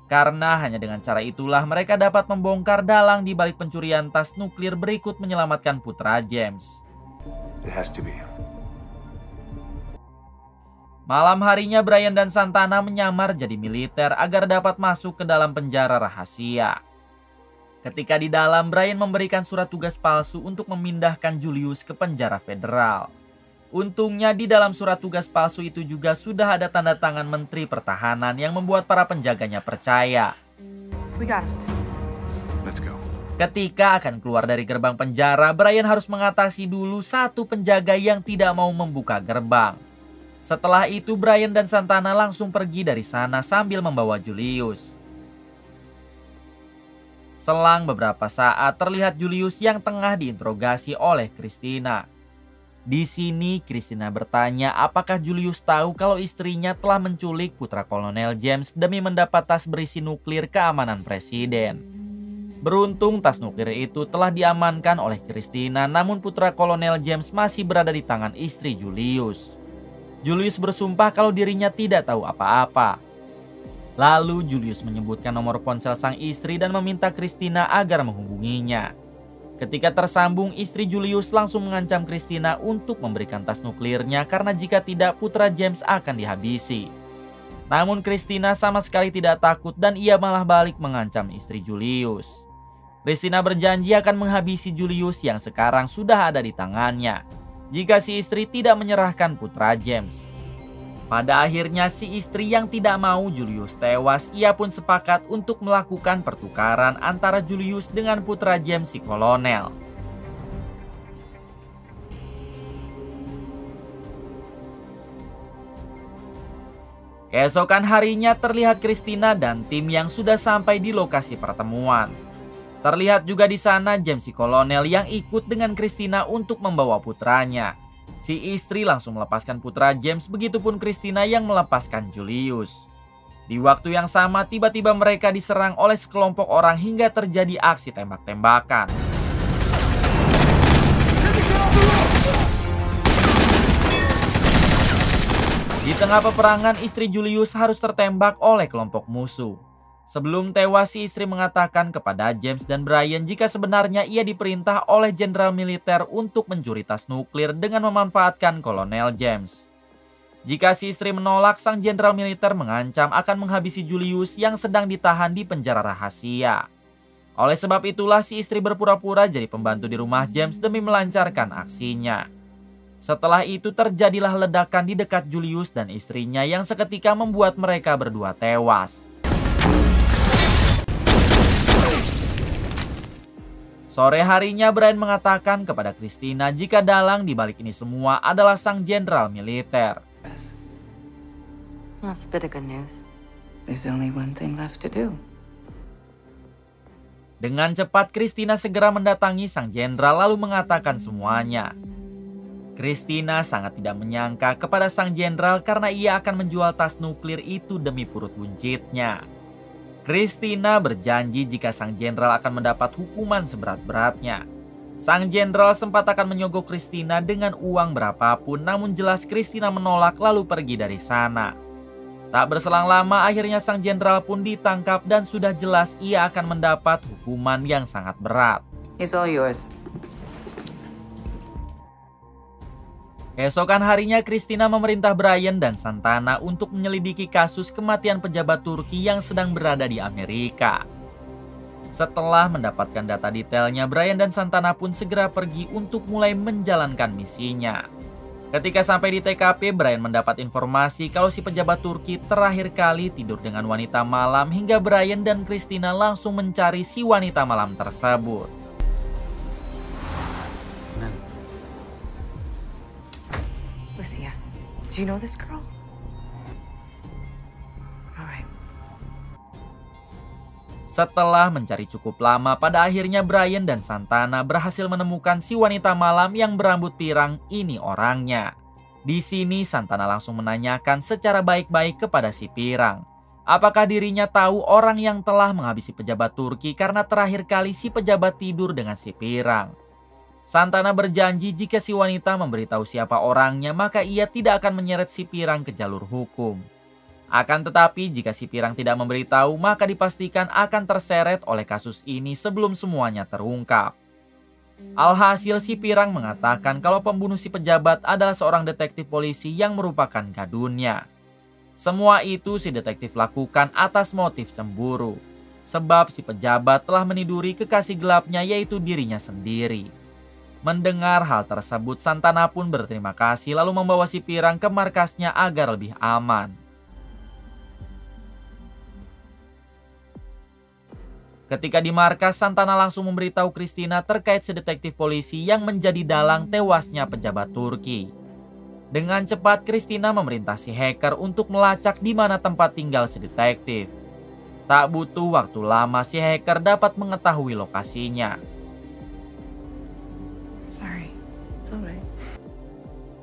Karena hanya dengan cara itulah mereka dapat membongkar dalang di balik pencurian tas nuklir berikut menyelamatkan putra James. It has to be him. Malam harinya Brian dan Santana menyamar jadi militer agar dapat masuk ke dalam penjara rahasia. Ketika di dalam, Brian memberikan surat tugas palsu untuk memindahkan Julius ke penjara federal. Untungnya di dalam surat tugas palsu itu juga sudah ada tanda tangan Menteri Pertahanan yang membuat para penjaganya percaya. We got him. Let's go. Ketika akan keluar dari gerbang penjara, Brian harus mengatasi dulu satu penjaga yang tidak mau membuka gerbang. Setelah itu Brian dan Santana langsung pergi dari sana sambil membawa Julius. Selang beberapa saat terlihat Julius yang tengah diinterogasi oleh Christina. Di sini Christina bertanya apakah Julius tahu kalau istrinya telah menculik putra Kolonel James demi mendapat tas berisi nuklir keamanan presiden. Beruntung tas nuklir itu telah diamankan oleh Christina, namun putra Kolonel James masih berada di tangan istri Julius. Julius bersumpah kalau dirinya tidak tahu apa-apa. Lalu Julius menyebutkan nomor ponsel sang istri dan meminta Christina agar menghubunginya. Ketika tersambung, istri Julius langsung mengancam Christina untuk memberikan tas nuklirnya karena jika tidak putra James akan dihabisi. Namun Christina sama sekali tidak takut dan ia malah balik mengancam istri Julius. Christina berjanji akan menghabisi Julius yang sekarang sudah ada di tangannya jika si istri tidak menyerahkan putra James. Pada akhirnya si istri yang tidak mau Julius tewas, ia pun sepakat untuk melakukan pertukaran antara Julius dengan putra James si kolonel. Keesokan harinya terlihat Christina dan tim yang sudah sampai di lokasi pertemuan. Terlihat juga di sana James si kolonel yang ikut dengan Christina untuk membawa putranya. Si istri langsung melepaskan putra James, begitupun Christina yang melepaskan Julius. Di waktu yang sama tiba-tiba mereka diserang oleh sekelompok orang hingga terjadi aksi tembak-tembakan. Di tengah peperangan, istri Julius harus tertembak oleh kelompok musuh. Sebelum tewas, si istri mengatakan kepada James dan Brian jika sebenarnya ia diperintah oleh jenderal militer untuk mencuri tas nuklir dengan memanfaatkan Kolonel James. Jika si istri menolak, sang jenderal militer mengancam akan menghabisi Julius yang sedang ditahan di penjara rahasia. Oleh sebab itulah si istri berpura-pura jadi pembantu di rumah James demi melancarkan aksinya. Setelah itu terjadilah ledakan di dekat Julius dan istrinya yang seketika membuat mereka berdua tewas. Sore harinya Brian mengatakan kepada Christina jika dalang di balik ini semua adalah sang jenderal militer. That's a bit of good news. There's only one thing left to do. Dengan cepat Christina segera mendatangi sang jenderal lalu mengatakan semuanya. Christina sangat tidak menyangka kepada sang jenderal karena ia akan menjual tas nuklir itu demi perut buncitnya. Christina berjanji jika sang jenderal akan mendapat hukuman seberat-beratnya. Sang jenderal sempat akan menyogok Christina dengan uang berapapun, namun jelas Christina menolak lalu pergi dari sana. Tak berselang lama akhirnya sang jenderal pun ditangkap dan sudah jelas ia akan mendapat hukuman yang sangat berat. It's all yours. Keesokan harinya Christina memerintah Brian dan Santana untuk menyelidiki kasus kematian pejabat Turki yang sedang berada di Amerika. Setelah mendapatkan data detailnya, Brian dan Santana pun segera pergi untuk mulai menjalankan misinya. Ketika sampai di TKP, Brian mendapat informasi kalau si pejabat Turki terakhir kali tidur dengan wanita malam hingga Brian dan Christina langsung mencari si wanita malam tersebut. Lucia, do you know this girl? All right. Setelah mencari cukup lama, pada akhirnya Brian dan Santana berhasil menemukan si wanita malam yang berambut pirang ini orangnya. Di sini Santana langsung menanyakan secara baik-baik kepada si pirang. Apakah dirinya tahu orang yang telah menghabisi pejabat Turki karena terakhir kali si pejabat tidur dengan si pirang. Santana berjanji jika si wanita memberitahu siapa orangnya maka ia tidak akan menyeret si pirang ke jalur hukum. Akan tetapi jika si pirang tidak memberitahu maka dipastikan akan terseret oleh kasus ini sebelum semuanya terungkap. Alhasil si pirang mengatakan kalau pembunuh si pejabat adalah seorang detektif polisi yang merupakan gadunnya. Semua itu si detektif lakukan atas motif cemburu. Sebab si pejabat telah meniduri kekasih gelapnya yaitu dirinya sendiri. Mendengar hal tersebut Santana pun berterima kasih lalu membawa si pirang ke markasnya agar lebih aman. Ketika di markas, Santana langsung memberitahu Christina terkait si detektif polisi yang menjadi dalang tewasnya pejabat Turki. Dengan cepat, Christina memerintah si hacker untuk melacak di mana tempat tinggal si detektif. Tak butuh waktu lama, si hacker dapat mengetahui lokasinya. Sorry. It's all right.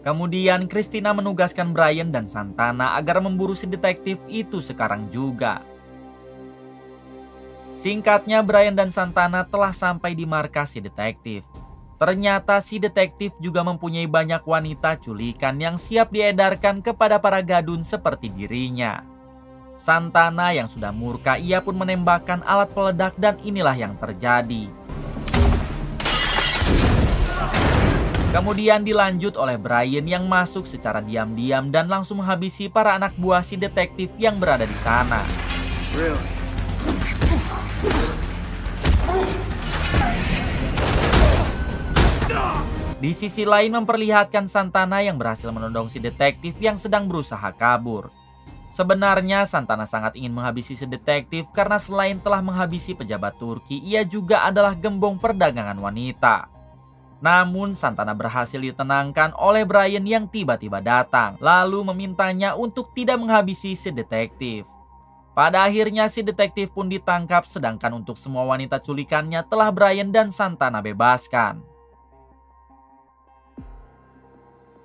Kemudian, Christina menugaskan Brian dan Santana agar memburu si detektif itu sekarang juga. Singkatnya, Brian dan Santana telah sampai di markas si detektif. Ternyata si detektif juga mempunyai banyak wanita culikan yang siap diedarkan kepada para gadun seperti dirinya. Santana yang sudah murka, ia pun menembakkan alat peledak dan inilah yang terjadi. Kemudian dilanjut oleh Brian yang masuk secara diam-diam dan langsung menghabisi para anak buah si detektif yang berada di sana. Di sisi lain memperlihatkan Santana yang berhasil menodong si detektif yang sedang berusaha kabur. Sebenarnya Santana sangat ingin menghabisi si detektif karena selain telah menghabisi pejabat Turki, ia juga adalah gembong perdagangan wanita. Namun Santana berhasil ditenangkan oleh Brian yang tiba-tiba datang, lalu memintanya untuk tidak menghabisi si detektif. Pada akhirnya si detektif pun ditangkap sedangkan untuk semua wanita culikannya telah Brian dan Santana bebaskan.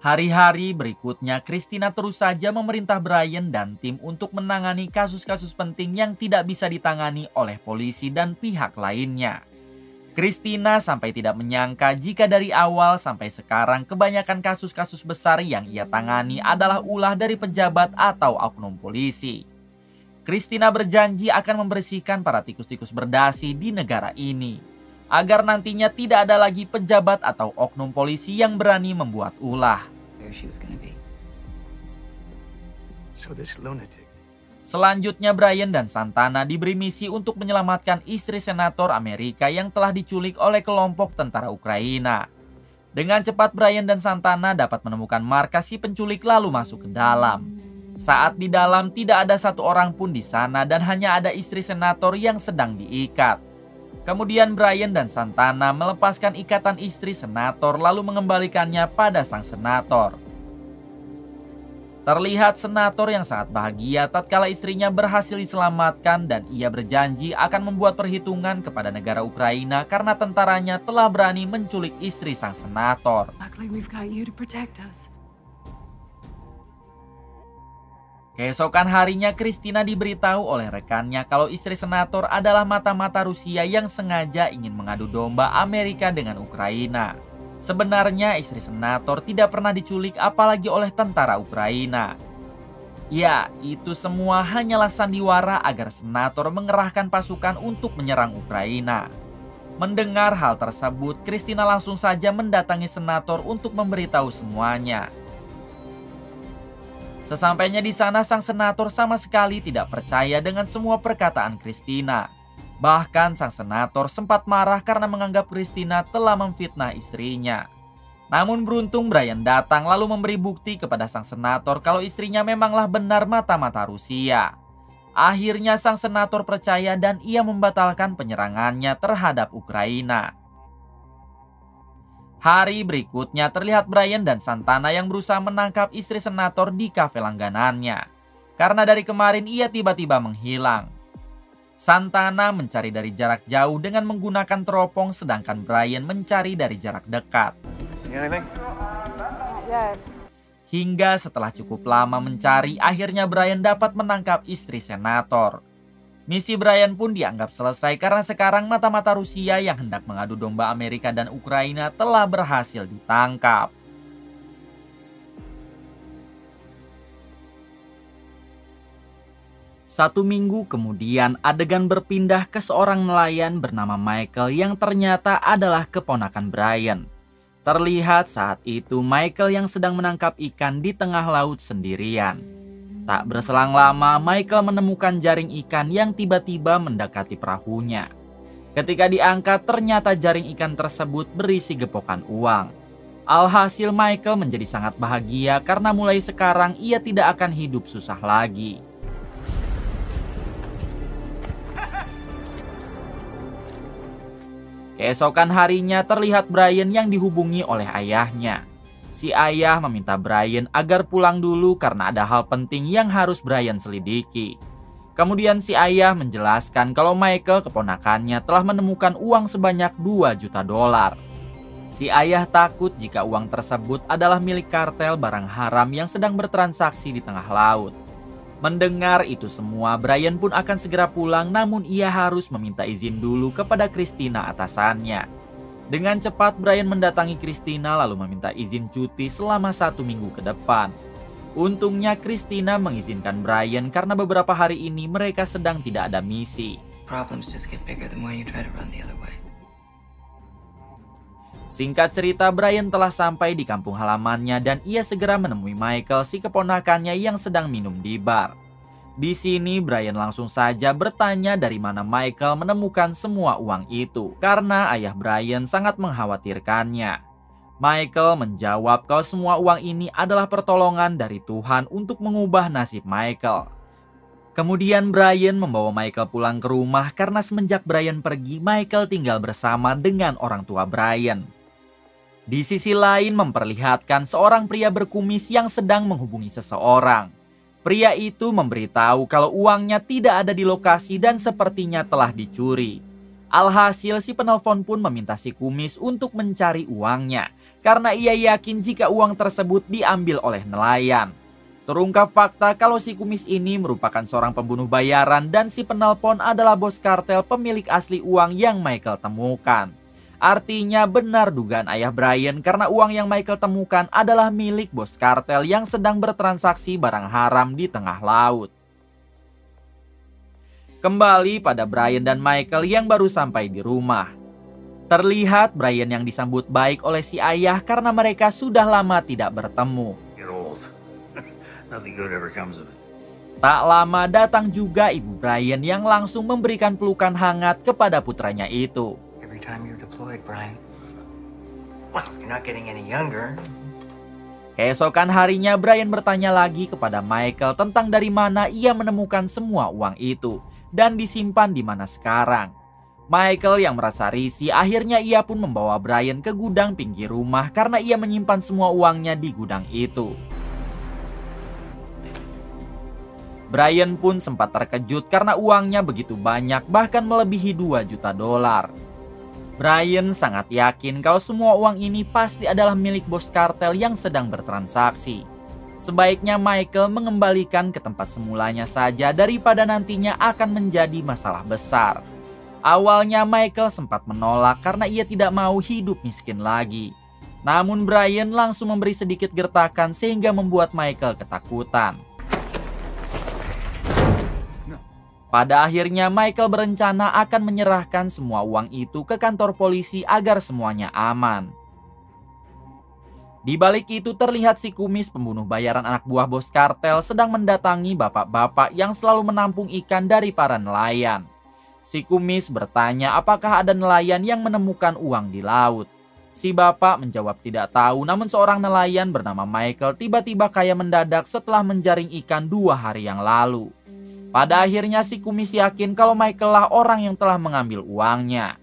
Hari-hari berikutnya, Christina terus saja memerintah Brian dan tim untuk menangani kasus-kasus penting yang tidak bisa ditangani oleh polisi dan pihak lainnya. Christina sampai tidak menyangka jika dari awal sampai sekarang kebanyakan kasus-kasus besar yang ia tangani adalah ulah dari pejabat atau oknum polisi. Christina berjanji akan membersihkan para tikus-tikus berdasi di negara ini, agar nantinya tidak ada lagi pejabat atau oknum polisi yang berani membuat ulah. Selanjutnya Brian dan Santana diberi misi untuk menyelamatkan istri senator Amerika yang telah diculik oleh kelompok tentara Ukraina. Dengan cepat Brian dan Santana dapat menemukan markas si penculik lalu masuk ke dalam. Saat di dalam tidak ada satu orang pun di sana dan hanya ada istri senator yang sedang diikat. Kemudian Brian dan Santana melepaskan ikatan istri senator lalu mengembalikannya pada sang senator. Terlihat senator yang sangat bahagia tatkala istrinya berhasil diselamatkan dan ia berjanji akan membuat perhitungan kepada negara Ukraina karena tentaranya telah berani menculik istri sang senator. Luckily, we've got you to protect us. Keesokan harinya, Christina diberitahu oleh rekannya kalau istri senator adalah mata-mata Rusia yang sengaja ingin mengadu domba Amerika dengan Ukraina. Sebenarnya istri senator tidak pernah diculik apalagi oleh tentara Ukraina. Ya, itu semua hanyalah sandiwara agar senator mengerahkan pasukan untuk menyerang Ukraina. Mendengar hal tersebut, Christina langsung saja mendatangi senator untuk memberitahu semuanya. Sesampainya di sana, sang senator sama sekali tidak percaya dengan semua perkataan Christina. Bahkan sang senator sempat marah karena menganggap Christina telah memfitnah istrinya. Namun beruntung Brian datang lalu memberi bukti kepada sang senator kalau istrinya memanglah benar mata-mata Rusia. Akhirnya sang senator percaya dan ia membatalkan penyerangannya terhadap Ukraina. Hari berikutnya terlihat Brian dan Santana yang berusaha menangkap istri senator di kafe langganannya. Karena dari kemarin ia tiba-tiba menghilang. Santana mencari dari jarak jauh dengan menggunakan teropong sedangkan Brian mencari dari jarak dekat. Hingga setelah cukup lama mencari, akhirnya Brian dapat menangkap istri senator. Misi Brian pun dianggap selesai karena sekarang mata-mata Rusia yang hendak mengadu domba Amerika dan Ukraina telah berhasil ditangkap. Satu minggu kemudian, adegan berpindah ke seorang nelayan bernama Michael yang ternyata adalah keponakan Brian. Terlihat saat itu Michael yang sedang menangkap ikan di tengah laut sendirian. Tak berselang lama, Michael menemukan jaring ikan yang tiba-tiba mendekati perahunya. Ketika diangkat, ternyata jaring ikan tersebut berisi gepokan uang. Alhasil Michael menjadi sangat bahagia karena mulai sekarang ia tidak akan hidup susah lagi. Keesokan harinya terlihat Brian yang dihubungi oleh ayahnya. Si ayah meminta Brian agar pulang dulu karena ada hal penting yang harus Brian selidiki. Kemudian si ayah menjelaskan kalau Michael keponakannya telah menemukan uang sebanyak 2 juta dolar. Si ayah takut jika uang tersebut adalah milik kartel barang haram yang sedang bertransaksi di tengah laut. Mendengar itu semua, Brian pun akan segera pulang, namun ia harus meminta izin dulu kepada Christina atasannya. Dengan cepat, Brian mendatangi Christina lalu meminta izin cuti selama 1 minggu ke depan. Untungnya Christina mengizinkan Brian karena beberapa hari ini mereka sedang tidak ada misi. Singkat cerita, Brian telah sampai di kampung halamannya dan ia segera menemui Michael, si keponakannya yang sedang minum di bar. Di sini Brian langsung saja bertanya dari mana Michael menemukan semua uang itu karena ayah Brian sangat mengkhawatirkannya. Michael menjawab kalau semua uang ini adalah pertolongan dari Tuhan untuk mengubah nasib Michael. Kemudian Brian membawa Michael pulang ke rumah karena semenjak Brian pergi, Michael tinggal bersama dengan orang tua Brian. Di sisi lain memperlihatkan seorang pria berkumis yang sedang menghubungi seseorang. Pria itu memberitahu kalau uangnya tidak ada di lokasi dan sepertinya telah dicuri. Alhasil si penelpon pun meminta si kumis untuk mencari uangnya karena ia yakin jika uang tersebut diambil oleh nelayan. Terungkap fakta kalau si kumis ini merupakan seorang pembunuh bayaran dan si penelpon adalah bos kartel pemilik asli uang yang Michael temukan. Artinya benar dugaan ayah Brian karena uang yang Michael temukan adalah milik bos kartel yang sedang bertransaksi barang haram di tengah laut. Kembali pada Brian dan Michael yang baru sampai di rumah. Terlihat Brian yang disambut baik oleh si ayah karena mereka sudah lama tidak bertemu. Tak lama datang juga ibu Brian yang langsung memberikan pelukan hangat kepada putranya itu. Keesokan harinya Brian bertanya lagi kepada Michael tentang dari mana ia menemukan semua uang itu dan disimpan di mana sekarang. Michael yang merasa risih akhirnya ia pun membawa Brian ke gudang pinggir rumah karena ia menyimpan semua uangnya di gudang itu. Brian pun sempat terkejut karena uangnya begitu banyak, bahkan melebihi 2 juta dolar. Brian sangat yakin kalau semua uang ini pasti adalah milik bos kartel yang sedang bertransaksi. Sebaiknya Michael mengembalikan ke tempat semulanya saja daripada nantinya akan menjadi masalah besar. Awalnya Michael sempat menolak karena ia tidak mau hidup miskin lagi. Namun Brian langsung memberi sedikit gertakan sehingga membuat Michael ketakutan. Pada akhirnya Michael berencana akan menyerahkan semua uang itu ke kantor polisi agar semuanya aman. Di balik itu terlihat si kumis pembunuh bayaran anak buah bos kartel sedang mendatangi bapak-bapak yang selalu menampung ikan dari para nelayan. Si kumis bertanya apakah ada nelayan yang menemukan uang di laut. Si bapak menjawab tidak tahu, namun seorang nelayan bernama Michael tiba-tiba kaya mendadak setelah menjaring ikan 2 hari yang lalu. Pada akhirnya si kumis yakin kalau Michael lah orang yang telah mengambil uangnya.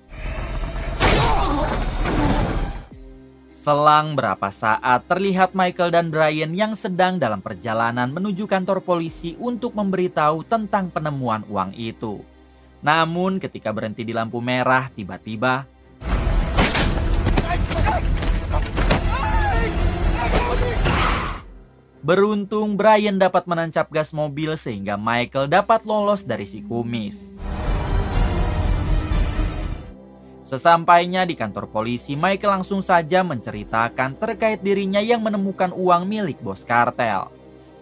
Selang berapa saat terlihat Michael dan Brian yang sedang dalam perjalanan menuju kantor polisi untuk memberitahu tentang penemuan uang itu. Namun ketika berhenti di lampu merah, tiba-tiba beruntung Brian dapat menancap gas mobil sehingga Michael dapat lolos dari si kumis. Sesampainya di kantor polisi, Michael langsung saja menceritakan terkait dirinya yang menemukan uang milik bos kartel.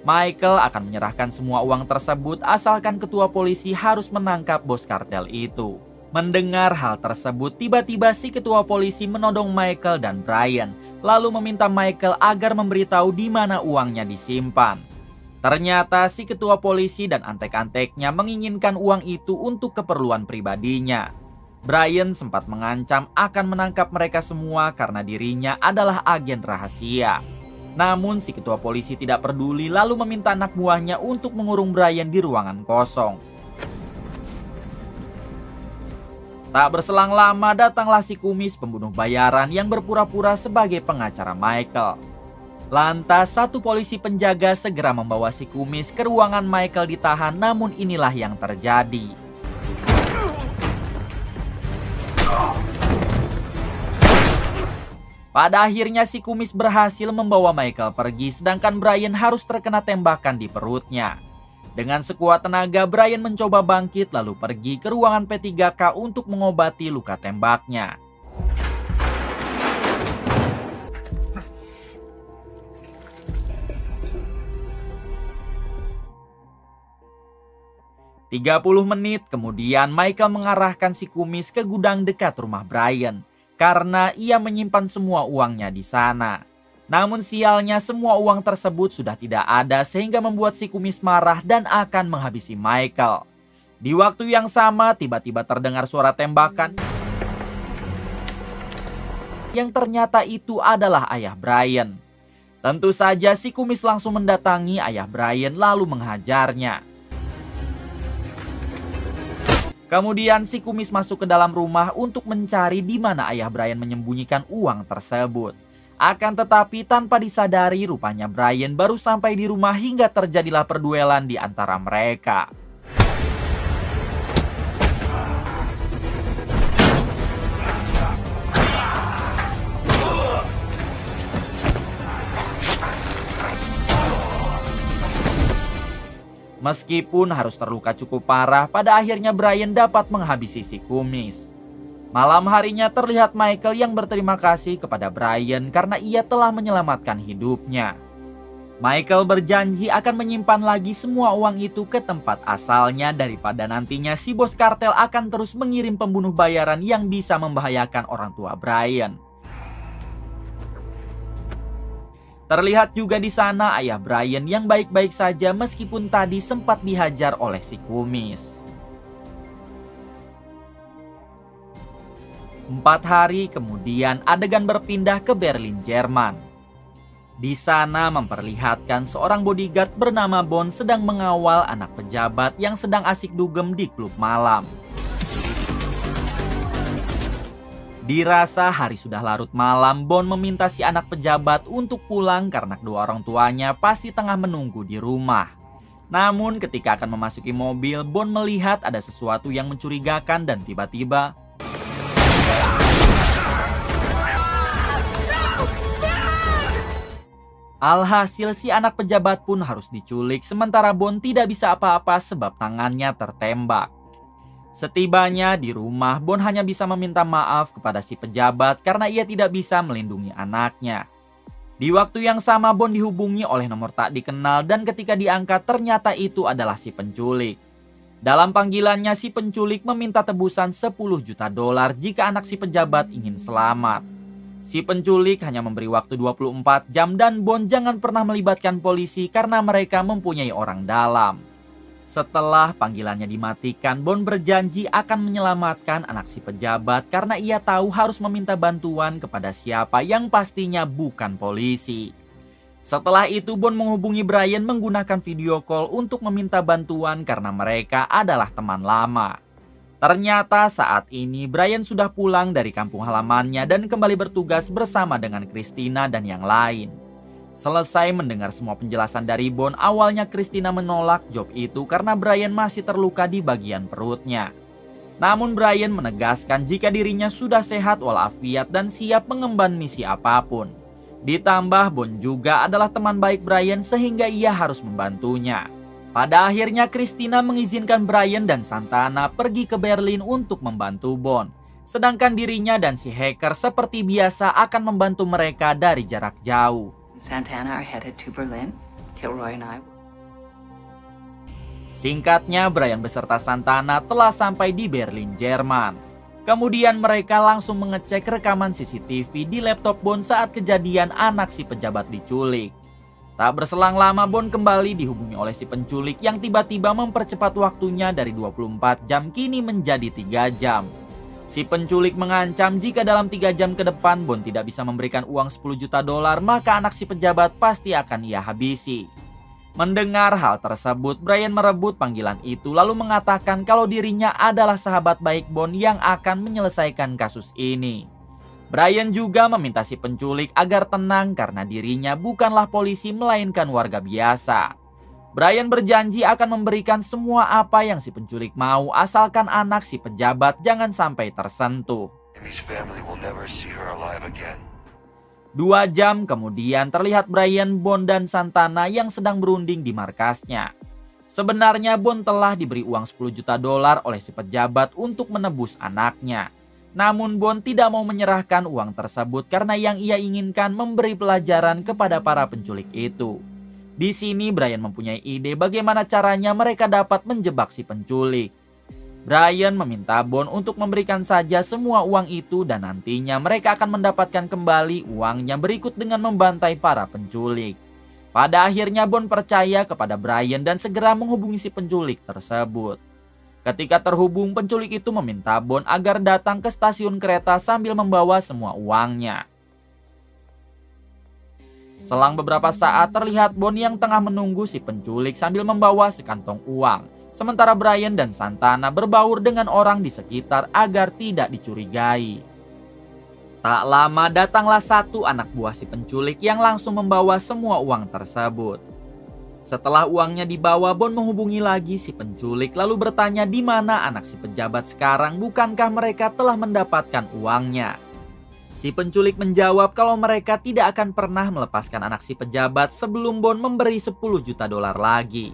Michael akan menyerahkan semua uang tersebut asalkan ketua polisi harus menangkap bos kartel itu. Mendengar hal tersebut, tiba-tiba si ketua polisi menodong Michael dan Brian, lalu meminta Michael agar memberitahu di mana uangnya disimpan. Ternyata si ketua polisi dan antek-anteknya menginginkan uang itu untuk keperluan pribadinya. Brian sempat mengancam akan menangkap mereka semua karena dirinya adalah agen rahasia. Namun si ketua polisi tidak peduli lalu meminta anak buahnya untuk mengurung Brian di ruangan kosong. Tak berselang lama datanglah si kumis pembunuh bayaran yang berpura-pura sebagai pengacara Michael. Lantas satu polisi penjaga segera membawa si kumis ke ruangan Michael ditahan, namun inilah yang terjadi. Pada akhirnya si kumis berhasil membawa Michael pergi, sedangkan Brian harus terkena tembakan di perutnya. Dengan sekuat tenaga, Brian mencoba bangkit lalu pergi ke ruangan P3K untuk mengobati luka tembaknya. "30 menit kemudian Michael mengarahkan si kumis ke gudang dekat rumah Brian karena ia menyimpan semua uangnya di sana. Namun sialnya semua uang tersebut sudah tidak ada sehingga membuat si kumis marah dan akan menghabisi Michael. Di waktu yang sama tiba-tiba terdengar suara tembakan yang ternyata itu adalah ayah Brian. Tentu saja si kumis langsung mendatangi ayah Brian lalu menghajarnya. Kemudian si kumis masuk ke dalam rumah untuk mencari di mana ayah Brian menyembunyikan uang tersebut. Akan tetapi tanpa disadari rupanya Brian baru sampai di rumah hingga terjadilah perduelan di antara mereka. Meskipun harus terluka cukup parah, pada akhirnya Brian dapat menghabisi si kumis. Malam harinya terlihat Michael yang berterima kasih kepada Brian karena ia telah menyelamatkan hidupnya. Michael berjanji akan menyimpan lagi semua uang itu ke tempat asalnya daripada nantinya si bos kartel akan terus mengirim pembunuh bayaran yang bisa membahayakan orang tua Brian. Terlihat juga di sana ayah Brian yang baik-baik saja meskipun tadi sempat dihajar oleh si kumis. 4 hari kemudian adegan berpindah ke Berlin, Jerman. Di sana memperlihatkan seorang bodyguard bernama Bond sedang mengawal anak pejabat yang sedang asik dugem di klub malam. Dirasa hari sudah larut malam, Bond meminta si anak pejabat untuk pulang karena kedua orang tuanya pasti tengah menunggu di rumah. Namun ketika akan memasuki mobil, Bond melihat ada sesuatu yang mencurigakan dan tiba-tiba alhasil si anak pejabat pun harus diculik, sementara Bond tidak bisa apa-apa sebab tangannya tertembak. Setibanya di rumah, Bond hanya bisa meminta maaf kepada si pejabat karena ia tidak bisa melindungi anaknya. Di waktu yang sama, Bond dihubungi oleh nomor tak dikenal dan ketika diangkat ternyata itu adalah si penculik. Dalam panggilannya, si penculik meminta tebusan 10 juta dolar jika anak si pejabat ingin selamat. Si penculik hanya memberi waktu 24 jam dan Bond jangan pernah melibatkan polisi karena mereka mempunyai orang dalam. Setelah panggilannya dimatikan, Bond berjanji akan menyelamatkan anak si pejabat karena ia tahu harus meminta bantuan kepada siapa yang pastinya bukan polisi. Setelah itu, Bond menghubungi Brian menggunakan video call untuk meminta bantuan karena mereka adalah teman lama. Ternyata saat ini Brian sudah pulang dari kampung halamannya dan kembali bertugas bersama dengan Christina dan yang lain. Selesai mendengar semua penjelasan dari Bond, awalnya Christina menolak job itu karena Brian masih terluka di bagian perutnya. Namun Brian menegaskan jika dirinya sudah sehat walafiat dan siap mengemban misi apapun. Ditambah Bond juga adalah teman baik Brian sehingga ia harus membantunya. Pada akhirnya Christina mengizinkan Brian dan Santana pergi ke Berlin untuk membantu Bond. Sedangkan dirinya dan si hacker seperti biasa akan membantu mereka dari jarak jauh. Santana are headed to Berlin. Kilroy and I. Singkatnya, Brian beserta Santana telah sampai di Berlin, Jerman. Kemudian mereka langsung mengecek rekaman CCTV di laptop Bond saat kejadian anak si pejabat diculik. Tak berselang lama, Bond kembali dihubungi oleh si penculik yang tiba-tiba mempercepat waktunya dari 24 jam kini menjadi 3 jam. Si penculik mengancam jika dalam 3 jam ke depan Bond tidak bisa memberikan uang 10 juta dolar, maka anak si pejabat pasti akan ia habisi. Mendengar hal tersebut, Brian merebut panggilan itu lalu mengatakan kalau dirinya adalah sahabat baik Bond yang akan menyelesaikan kasus ini. Brian juga meminta si penculik agar tenang karena dirinya bukanlah polisi melainkan warga biasa. Brian berjanji akan memberikan semua apa yang si penculik mau asalkan anak si pejabat jangan sampai tersentuh. 2 jam kemudian terlihat Brian, Bond dan Santana yang sedang berunding di markasnya. Sebenarnya Bond telah diberi uang 10 juta dolar oleh si pejabat untuk menebus anaknya. Namun Bond tidak mau menyerahkan uang tersebut karena yang ia inginkan memberi pelajaran kepada para penculik itu. Di sini Brian mempunyai ide bagaimana caranya mereka dapat menjebak si penculik. Brian meminta Bond untuk memberikan saja semua uang itu dan nantinya mereka akan mendapatkan kembali uangnya berikut dengan membantai para penculik. Pada akhirnya Bond percaya kepada Brian dan segera menghubungi si penculik tersebut. Ketika terhubung, penculik itu meminta Bond agar datang ke stasiun kereta sambil membawa semua uangnya. Selang beberapa saat terlihat Bond yang tengah menunggu si penculik sambil membawa sekantong uang. Sementara Brian dan Santana berbaur dengan orang di sekitar agar tidak dicurigai. Tak lama datanglah satu anak buah si penculik yang langsung membawa semua uang tersebut. Setelah uangnya dibawa, Bond menghubungi lagi si penculik lalu bertanya di mana anak si pejabat sekarang, bukankah mereka telah mendapatkan uangnya. Si penculik menjawab kalau mereka tidak akan pernah melepaskan anak si pejabat sebelum Bond memberi 10 juta dolar lagi.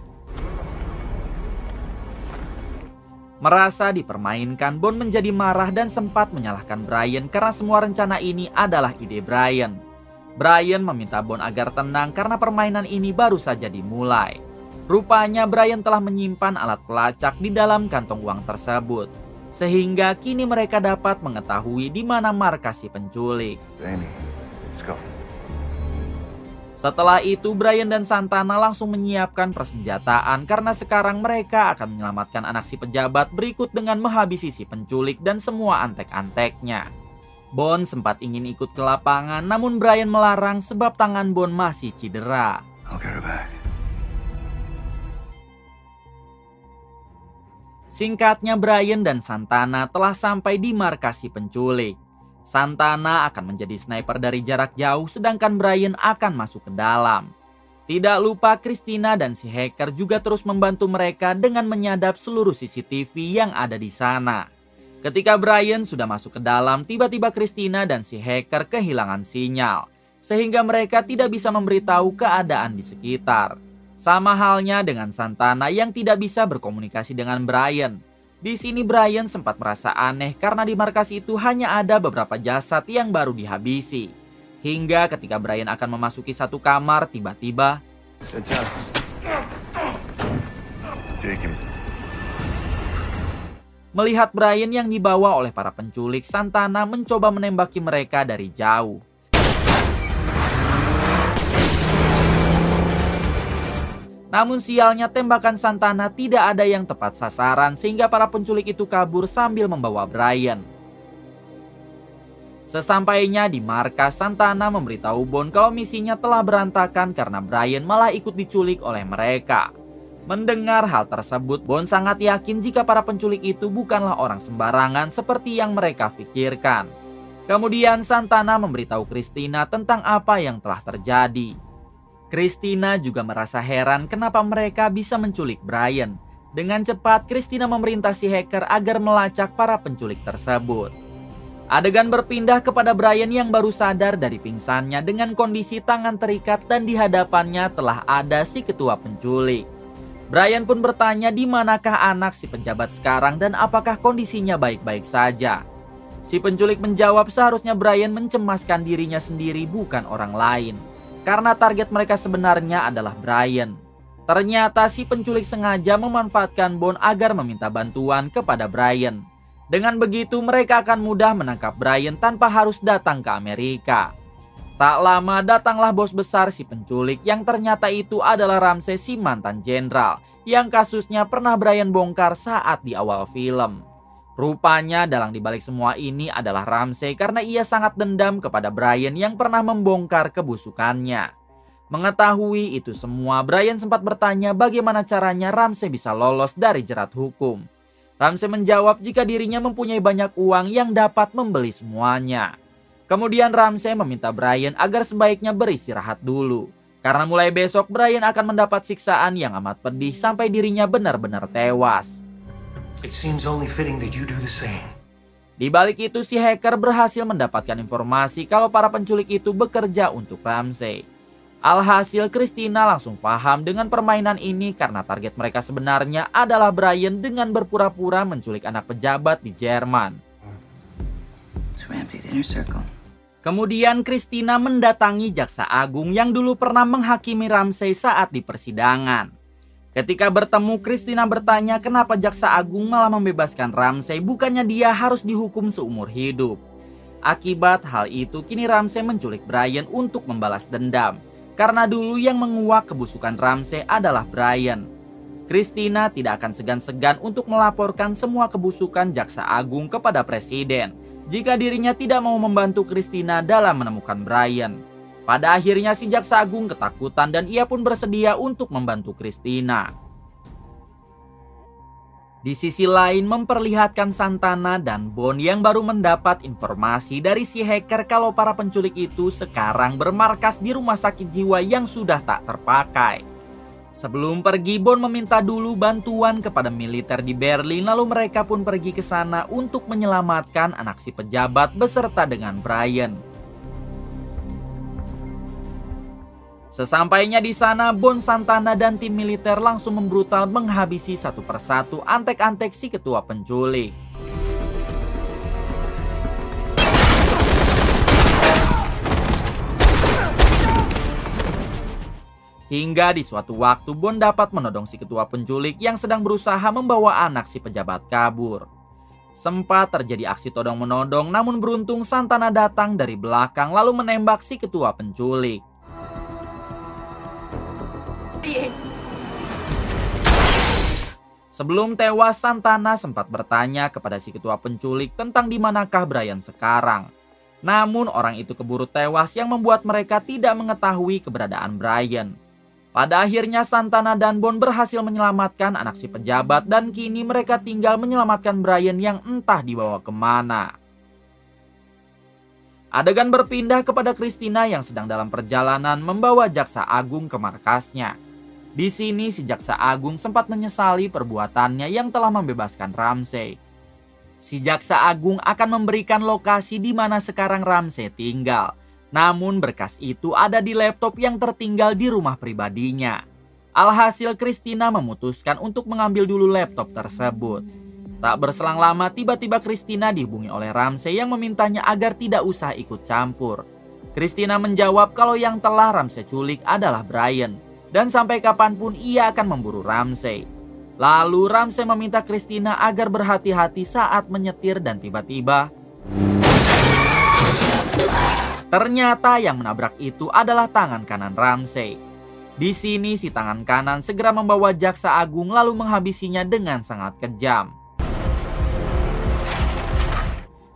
Merasa dipermainkan, Bond menjadi marah dan sempat menyalahkan Brian karena semua rencana ini adalah ide Brian. Brian meminta Bond agar tenang karena permainan ini baru saja dimulai. Rupanya Brian telah menyimpan alat pelacak di dalam kantong uang tersebut. Sehingga kini mereka dapat mengetahui di mana markas si penculik. Let's go. Setelah itu Brian dan Santana langsung menyiapkan persenjataan karena sekarang mereka akan menyelamatkan anak si pejabat berikut dengan menghabisi si penculik dan semua antek-anteknya. Bond sempat ingin ikut ke lapangan namun Brian melarang sebab tangan Bond masih cedera. I'll get her back. Singkatnya, Brian dan Santana telah sampai di markas si penculik. Santana akan menjadi sniper dari jarak jauh sedangkan Brian akan masuk ke dalam. Tidak lupa Christina dan si hacker juga terus membantu mereka dengan menyadap seluruh CCTV yang ada di sana. Ketika Brian sudah masuk ke dalam, tiba-tiba Christina dan si hacker kehilangan sinyal, sehingga mereka tidak bisa memberitahu keadaan di sekitar. Sama halnya dengan Santana yang tidak bisa berkomunikasi dengan Brian. Di sini Brian sempat merasa aneh karena di markas itu hanya ada beberapa jasad yang baru dihabisi. Hingga ketika Brian akan memasuki satu kamar, tiba-tiba melihat Brian yang dibawa oleh para penculik, Santana mencoba menembaki mereka dari jauh. Namun sialnya tembakan Santana tidak ada yang tepat sasaran sehingga para penculik itu kabur sambil membawa Brian. Sesampainya di markas, Santana memberitahu Bond kalau misinya telah berantakan karena Brian malah ikut diculik oleh mereka. Mendengar hal tersebut, Bond sangat yakin jika para penculik itu bukanlah orang sembarangan seperti yang mereka pikirkan. Kemudian Santana memberitahu Christina tentang apa yang telah terjadi. Christina juga merasa heran kenapa mereka bisa menculik Brian. Dengan cepat, Christina memerintah si hacker agar melacak para penculik tersebut. Adegan berpindah kepada Brian yang baru sadar dari pingsannya dengan kondisi tangan terikat dan di hadapannya telah ada si ketua penculik. Brian pun bertanya di manakah anak si pejabat sekarang dan apakah kondisinya baik-baik saja. Si penculik menjawab seharusnya Brian mencemaskan dirinya sendiri bukan orang lain, karena target mereka sebenarnya adalah Brian. Ternyata si penculik sengaja memanfaatkan Bond agar meminta bantuan kepada Brian. Dengan begitu mereka akan mudah menangkap Brian tanpa harus datang ke Amerika. Tak lama datanglah bos besar si penculik yang ternyata itu adalah Ramsey, si mantan jenderal yang kasusnya pernah Brian bongkar saat di awal film. Rupanya dalang dibalik semua ini adalah Ramsey karena ia sangat dendam kepada Brian yang pernah membongkar kebusukannya. Mengetahui itu semua, Brian sempat bertanya bagaimana caranya Ramsey bisa lolos dari jerat hukum. Ramsey menjawab jika dirinya mempunyai banyak uang yang dapat membeli semuanya. Kemudian Ramsey meminta Brian agar sebaiknya beristirahat dulu, karena mulai besok Brian akan mendapat siksaan yang amat pedih sampai dirinya benar-benar tewas. It seems only fitting that you do the same. Di balik itu si hacker berhasil mendapatkan informasi kalau para penculik itu bekerja untuk Ramsey. Alhasil Christina langsung paham dengan permainan ini karena target mereka sebenarnya adalah Brian dengan berpura-pura menculik anak pejabat di Jerman. Kemudian Christina mendatangi Jaksa Agung yang dulu pernah menghakimi Ramsey saat di persidangan. Ketika bertemu, Christina bertanya kenapa Jaksa Agung malah membebaskan Ramsey, bukannya dia harus dihukum seumur hidup. Akibat hal itu, kini Ramsey menculik Brian untuk membalas dendam. Karena dulu yang menguak kebusukan Ramsey adalah Brian. Christina tidak akan segan-segan untuk melaporkan semua kebusukan Jaksa Agung kepada Presiden jika dirinya tidak mau membantu Christina dalam menemukan Brian. Pada akhirnya si Jaksa Agung ketakutan dan ia pun bersedia untuk membantu Christina. Di sisi lain memperlihatkan Santana dan Bond yang baru mendapat informasi dari si hacker kalau para penculik itu sekarang bermarkas di rumah sakit jiwa yang sudah tak terpakai. Sebelum pergi, Bond meminta dulu bantuan kepada militer di Berlin, lalu mereka pun pergi ke sana untuk menyelamatkan anak si pejabat beserta dengan Brian. Sesampainya di sana, Bond, Santana, dan tim militer langsung membrutal menghabisi satu persatu antek-antek si ketua penculik. Hingga di suatu waktu, Bond dapat menodong si ketua penculik yang sedang berusaha membawa anak si pejabat kabur. Sempat terjadi aksi todong-menodong, namun beruntung Santana datang dari belakang lalu menembak si ketua penculik. Sebelum tewas, Santana sempat bertanya kepada si ketua penculik tentang di manakah Brian sekarang. Namun orang itu keburu tewas yang membuat mereka tidak mengetahui keberadaan Brian. Pada akhirnya Santana dan Bond berhasil menyelamatkan anak si pejabat dan kini mereka tinggal menyelamatkan Brian yang entah dibawa kemana. Adegan berpindah kepada Christina yang sedang dalam perjalanan membawa Jaksa Agung ke markasnya. Di sini si Jaksa Agung sempat menyesali perbuatannya yang telah membebaskan Ramsey. Si Jaksa Agung akan memberikan lokasi di mana sekarang Ramsey tinggal. Namun berkas itu ada di laptop yang tertinggal di rumah pribadinya. Alhasil Christina memutuskan untuk mengambil dulu laptop tersebut. Tak berselang lama tiba-tiba Christina dihubungi oleh Ramsey yang memintanya agar tidak usah ikut campur. Christina menjawab kalau yang telah Ramsey culik adalah Brian. Dan sampai kapanpun ia akan memburu Ramsey. Lalu Ramsey meminta Christina agar berhati-hati saat menyetir dan tiba-tiba ternyata yang menabrak itu adalah tangan kanan Ramsey. Di sini si tangan kanan segera membawa Jaksa Agung lalu menghabisinya dengan sangat kejam.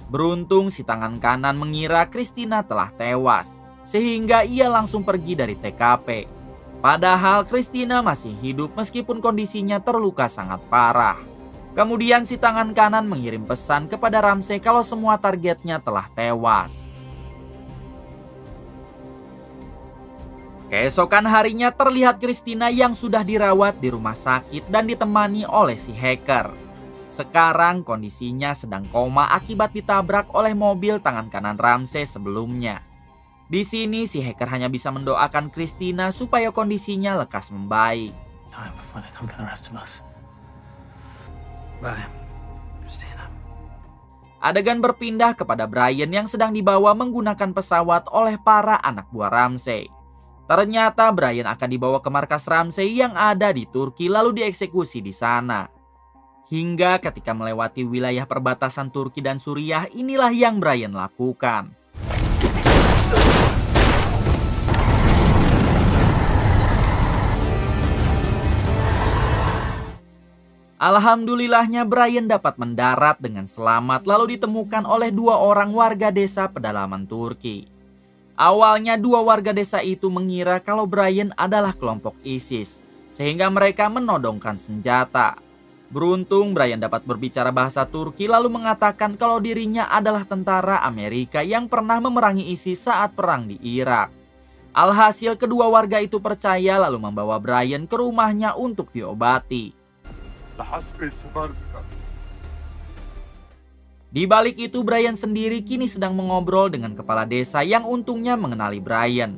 Beruntung si tangan kanan mengira Christina telah tewas, sehingga ia langsung pergi dari TKP. Padahal Christina masih hidup meskipun kondisinya terluka sangat parah. Kemudian si tangan kanan mengirim pesan kepada Ramsey kalau semua targetnya telah tewas. Keesokan harinya terlihat Christina yang sudah dirawat di rumah sakit dan ditemani oleh si hacker. Sekarang kondisinya sedang koma akibat ditabrak oleh mobil tangan kanan Ramsey sebelumnya. Di sini si hacker hanya bisa mendoakan Christina supaya kondisinya lekas membaik. Bye, Christina. Adegan berpindah kepada Brian yang sedang dibawa menggunakan pesawat oleh para anak buah Ramsey. Ternyata Brian akan dibawa ke markas Ramsey yang ada di Turki lalu dieksekusi di sana. Hingga ketika melewati wilayah perbatasan Turki dan Suriah, inilah yang Brian lakukan. Alhamdulillahnya Brian dapat mendarat dengan selamat lalu ditemukan oleh 2 orang warga desa pedalaman Turki. Awalnya 2 warga desa itu mengira kalau Brian adalah kelompok ISIS, sehingga mereka menodongkan senjata. Beruntung Brian dapat berbicara bahasa Turki lalu mengatakan kalau dirinya adalah tentara Amerika yang pernah memerangi ISIS saat perang di Irak. Alhasil kedua warga itu percaya lalu membawa Brian ke rumahnya untuk diobati. Di balik itu Brian sendiri kini sedang mengobrol dengan kepala desa yang untungnya mengenali Brian.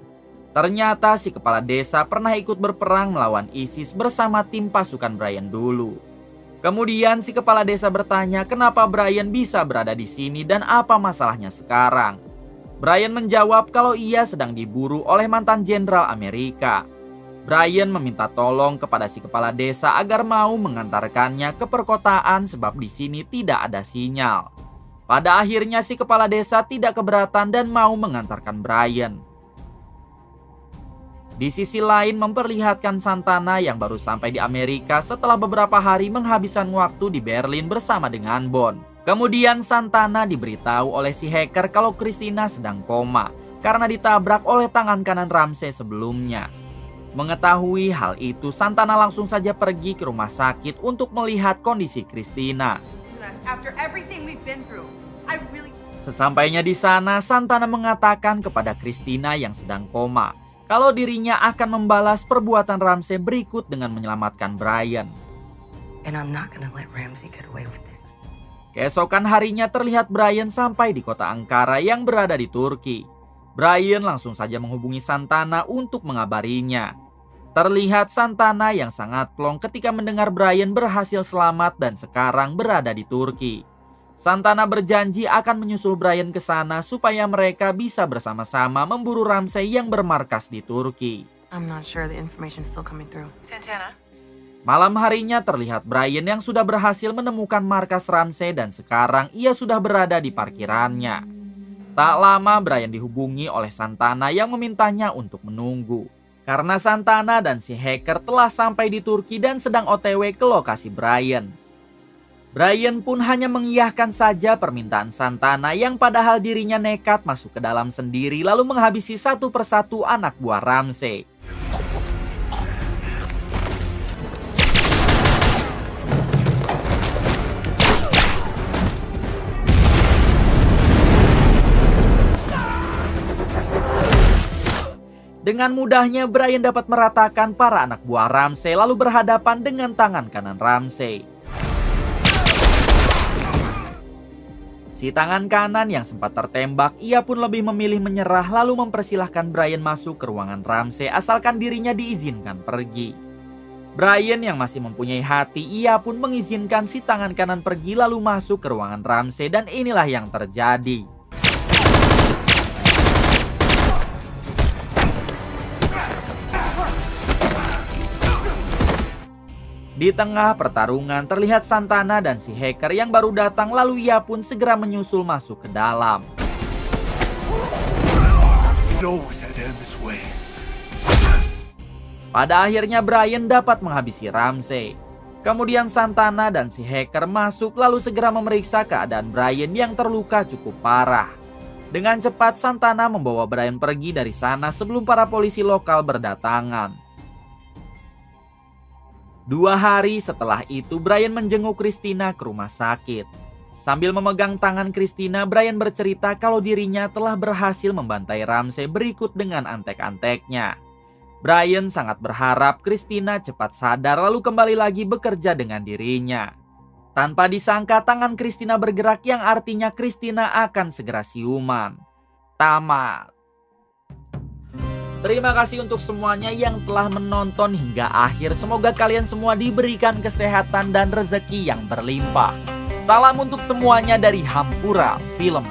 Ternyata si kepala desa pernah ikut berperang melawan ISIS bersama tim pasukan Brian dulu. Kemudian si kepala desa bertanya kenapa Brian bisa berada di sini dan apa masalahnya sekarang. Brian menjawab kalau ia sedang diburu oleh mantan jenderal Amerika. Brian meminta tolong kepada si kepala desa agar mau mengantarkannya ke perkotaan sebab di sini tidak ada sinyal. Pada akhirnya si kepala desa tidak keberatan dan mau mengantarkan Brian. Di sisi lain memperlihatkan Santana yang baru sampai di Amerika setelah beberapa hari menghabiskan waktu di Berlin bersama dengan Bond. Kemudian Santana diberitahu oleh si hacker kalau Christina sedang koma karena ditabrak oleh tangan kanan Ramsey sebelumnya. Mengetahui hal itu, Santana langsung saja pergi ke rumah sakit untuk melihat kondisi Christina. Sesampainya di sana, Santana mengatakan kepada Christina yang sedang koma kalau dirinya akan membalas perbuatan Ramsey berikut dengan menyelamatkan Brian. Keesokan harinya terlihat Brian sampai di kota Ankara yang berada di Turki. Brian langsung saja menghubungi Santana untuk mengabarinya. Terlihat Santana yang sangat plong ketika mendengar Brian berhasil selamat dan sekarang berada di Turki. Santana berjanji akan menyusul Brian ke sana supaya mereka bisa bersama-sama memburu Ramsey yang bermarkas di Turki. Malam harinya terlihat Brian yang sudah berhasil menemukan markas Ramsey dan sekarang ia sudah berada di parkirannya. Tak lama Brian dihubungi oleh Santana yang memintanya untuk menunggu. Karena Santana dan si hacker telah sampai di Turki dan sedang OTW ke lokasi Brian. Brian pun hanya mengiyahkan saja permintaan Santana yang padahal dirinya nekat masuk ke dalam sendiri lalu menghabisi satu persatu anak buah Ramsey. Dengan mudahnya Brian dapat meratakan para anak buah Ramsey lalu berhadapan dengan tangan kanan Ramsey. Si tangan kanan yang sempat tertembak, ia pun lebih memilih menyerah lalu mempersilahkan Brian masuk ke ruangan Ramsey asalkan dirinya diizinkan pergi. Brian yang masih mempunyai hati, ia pun mengizinkan si tangan kanan pergi lalu masuk ke ruangan Ramsey dan inilah yang terjadi. Di tengah pertarungan terlihat Santana dan si hacker yang baru datang lalu ia pun segera menyusul masuk ke dalam. Pada akhirnya Brian dapat menghabisi Ramsey. Kemudian Santana dan si hacker masuk lalu segera memeriksa keadaan Brian yang terluka cukup parah. Dengan cepat Santana membawa Brian pergi dari sana sebelum para polisi lokal berdatangan. 2 hari setelah itu Brian menjenguk Christina ke rumah sakit. Sambil memegang tangan Christina, Brian bercerita kalau dirinya telah berhasil membantai Ramsey berikut dengan antek-anteknya. Brian sangat berharap Christina cepat sadar lalu kembali lagi bekerja dengan dirinya. Tanpa disangka tangan Christina bergerak yang artinya Christina akan segera siuman. Tamat. Terima kasih untuk semuanya yang telah menonton hingga akhir. Semoga kalian semua diberikan kesehatan dan rezeki yang berlimpah. Salam untuk semuanya dari Hampura Film.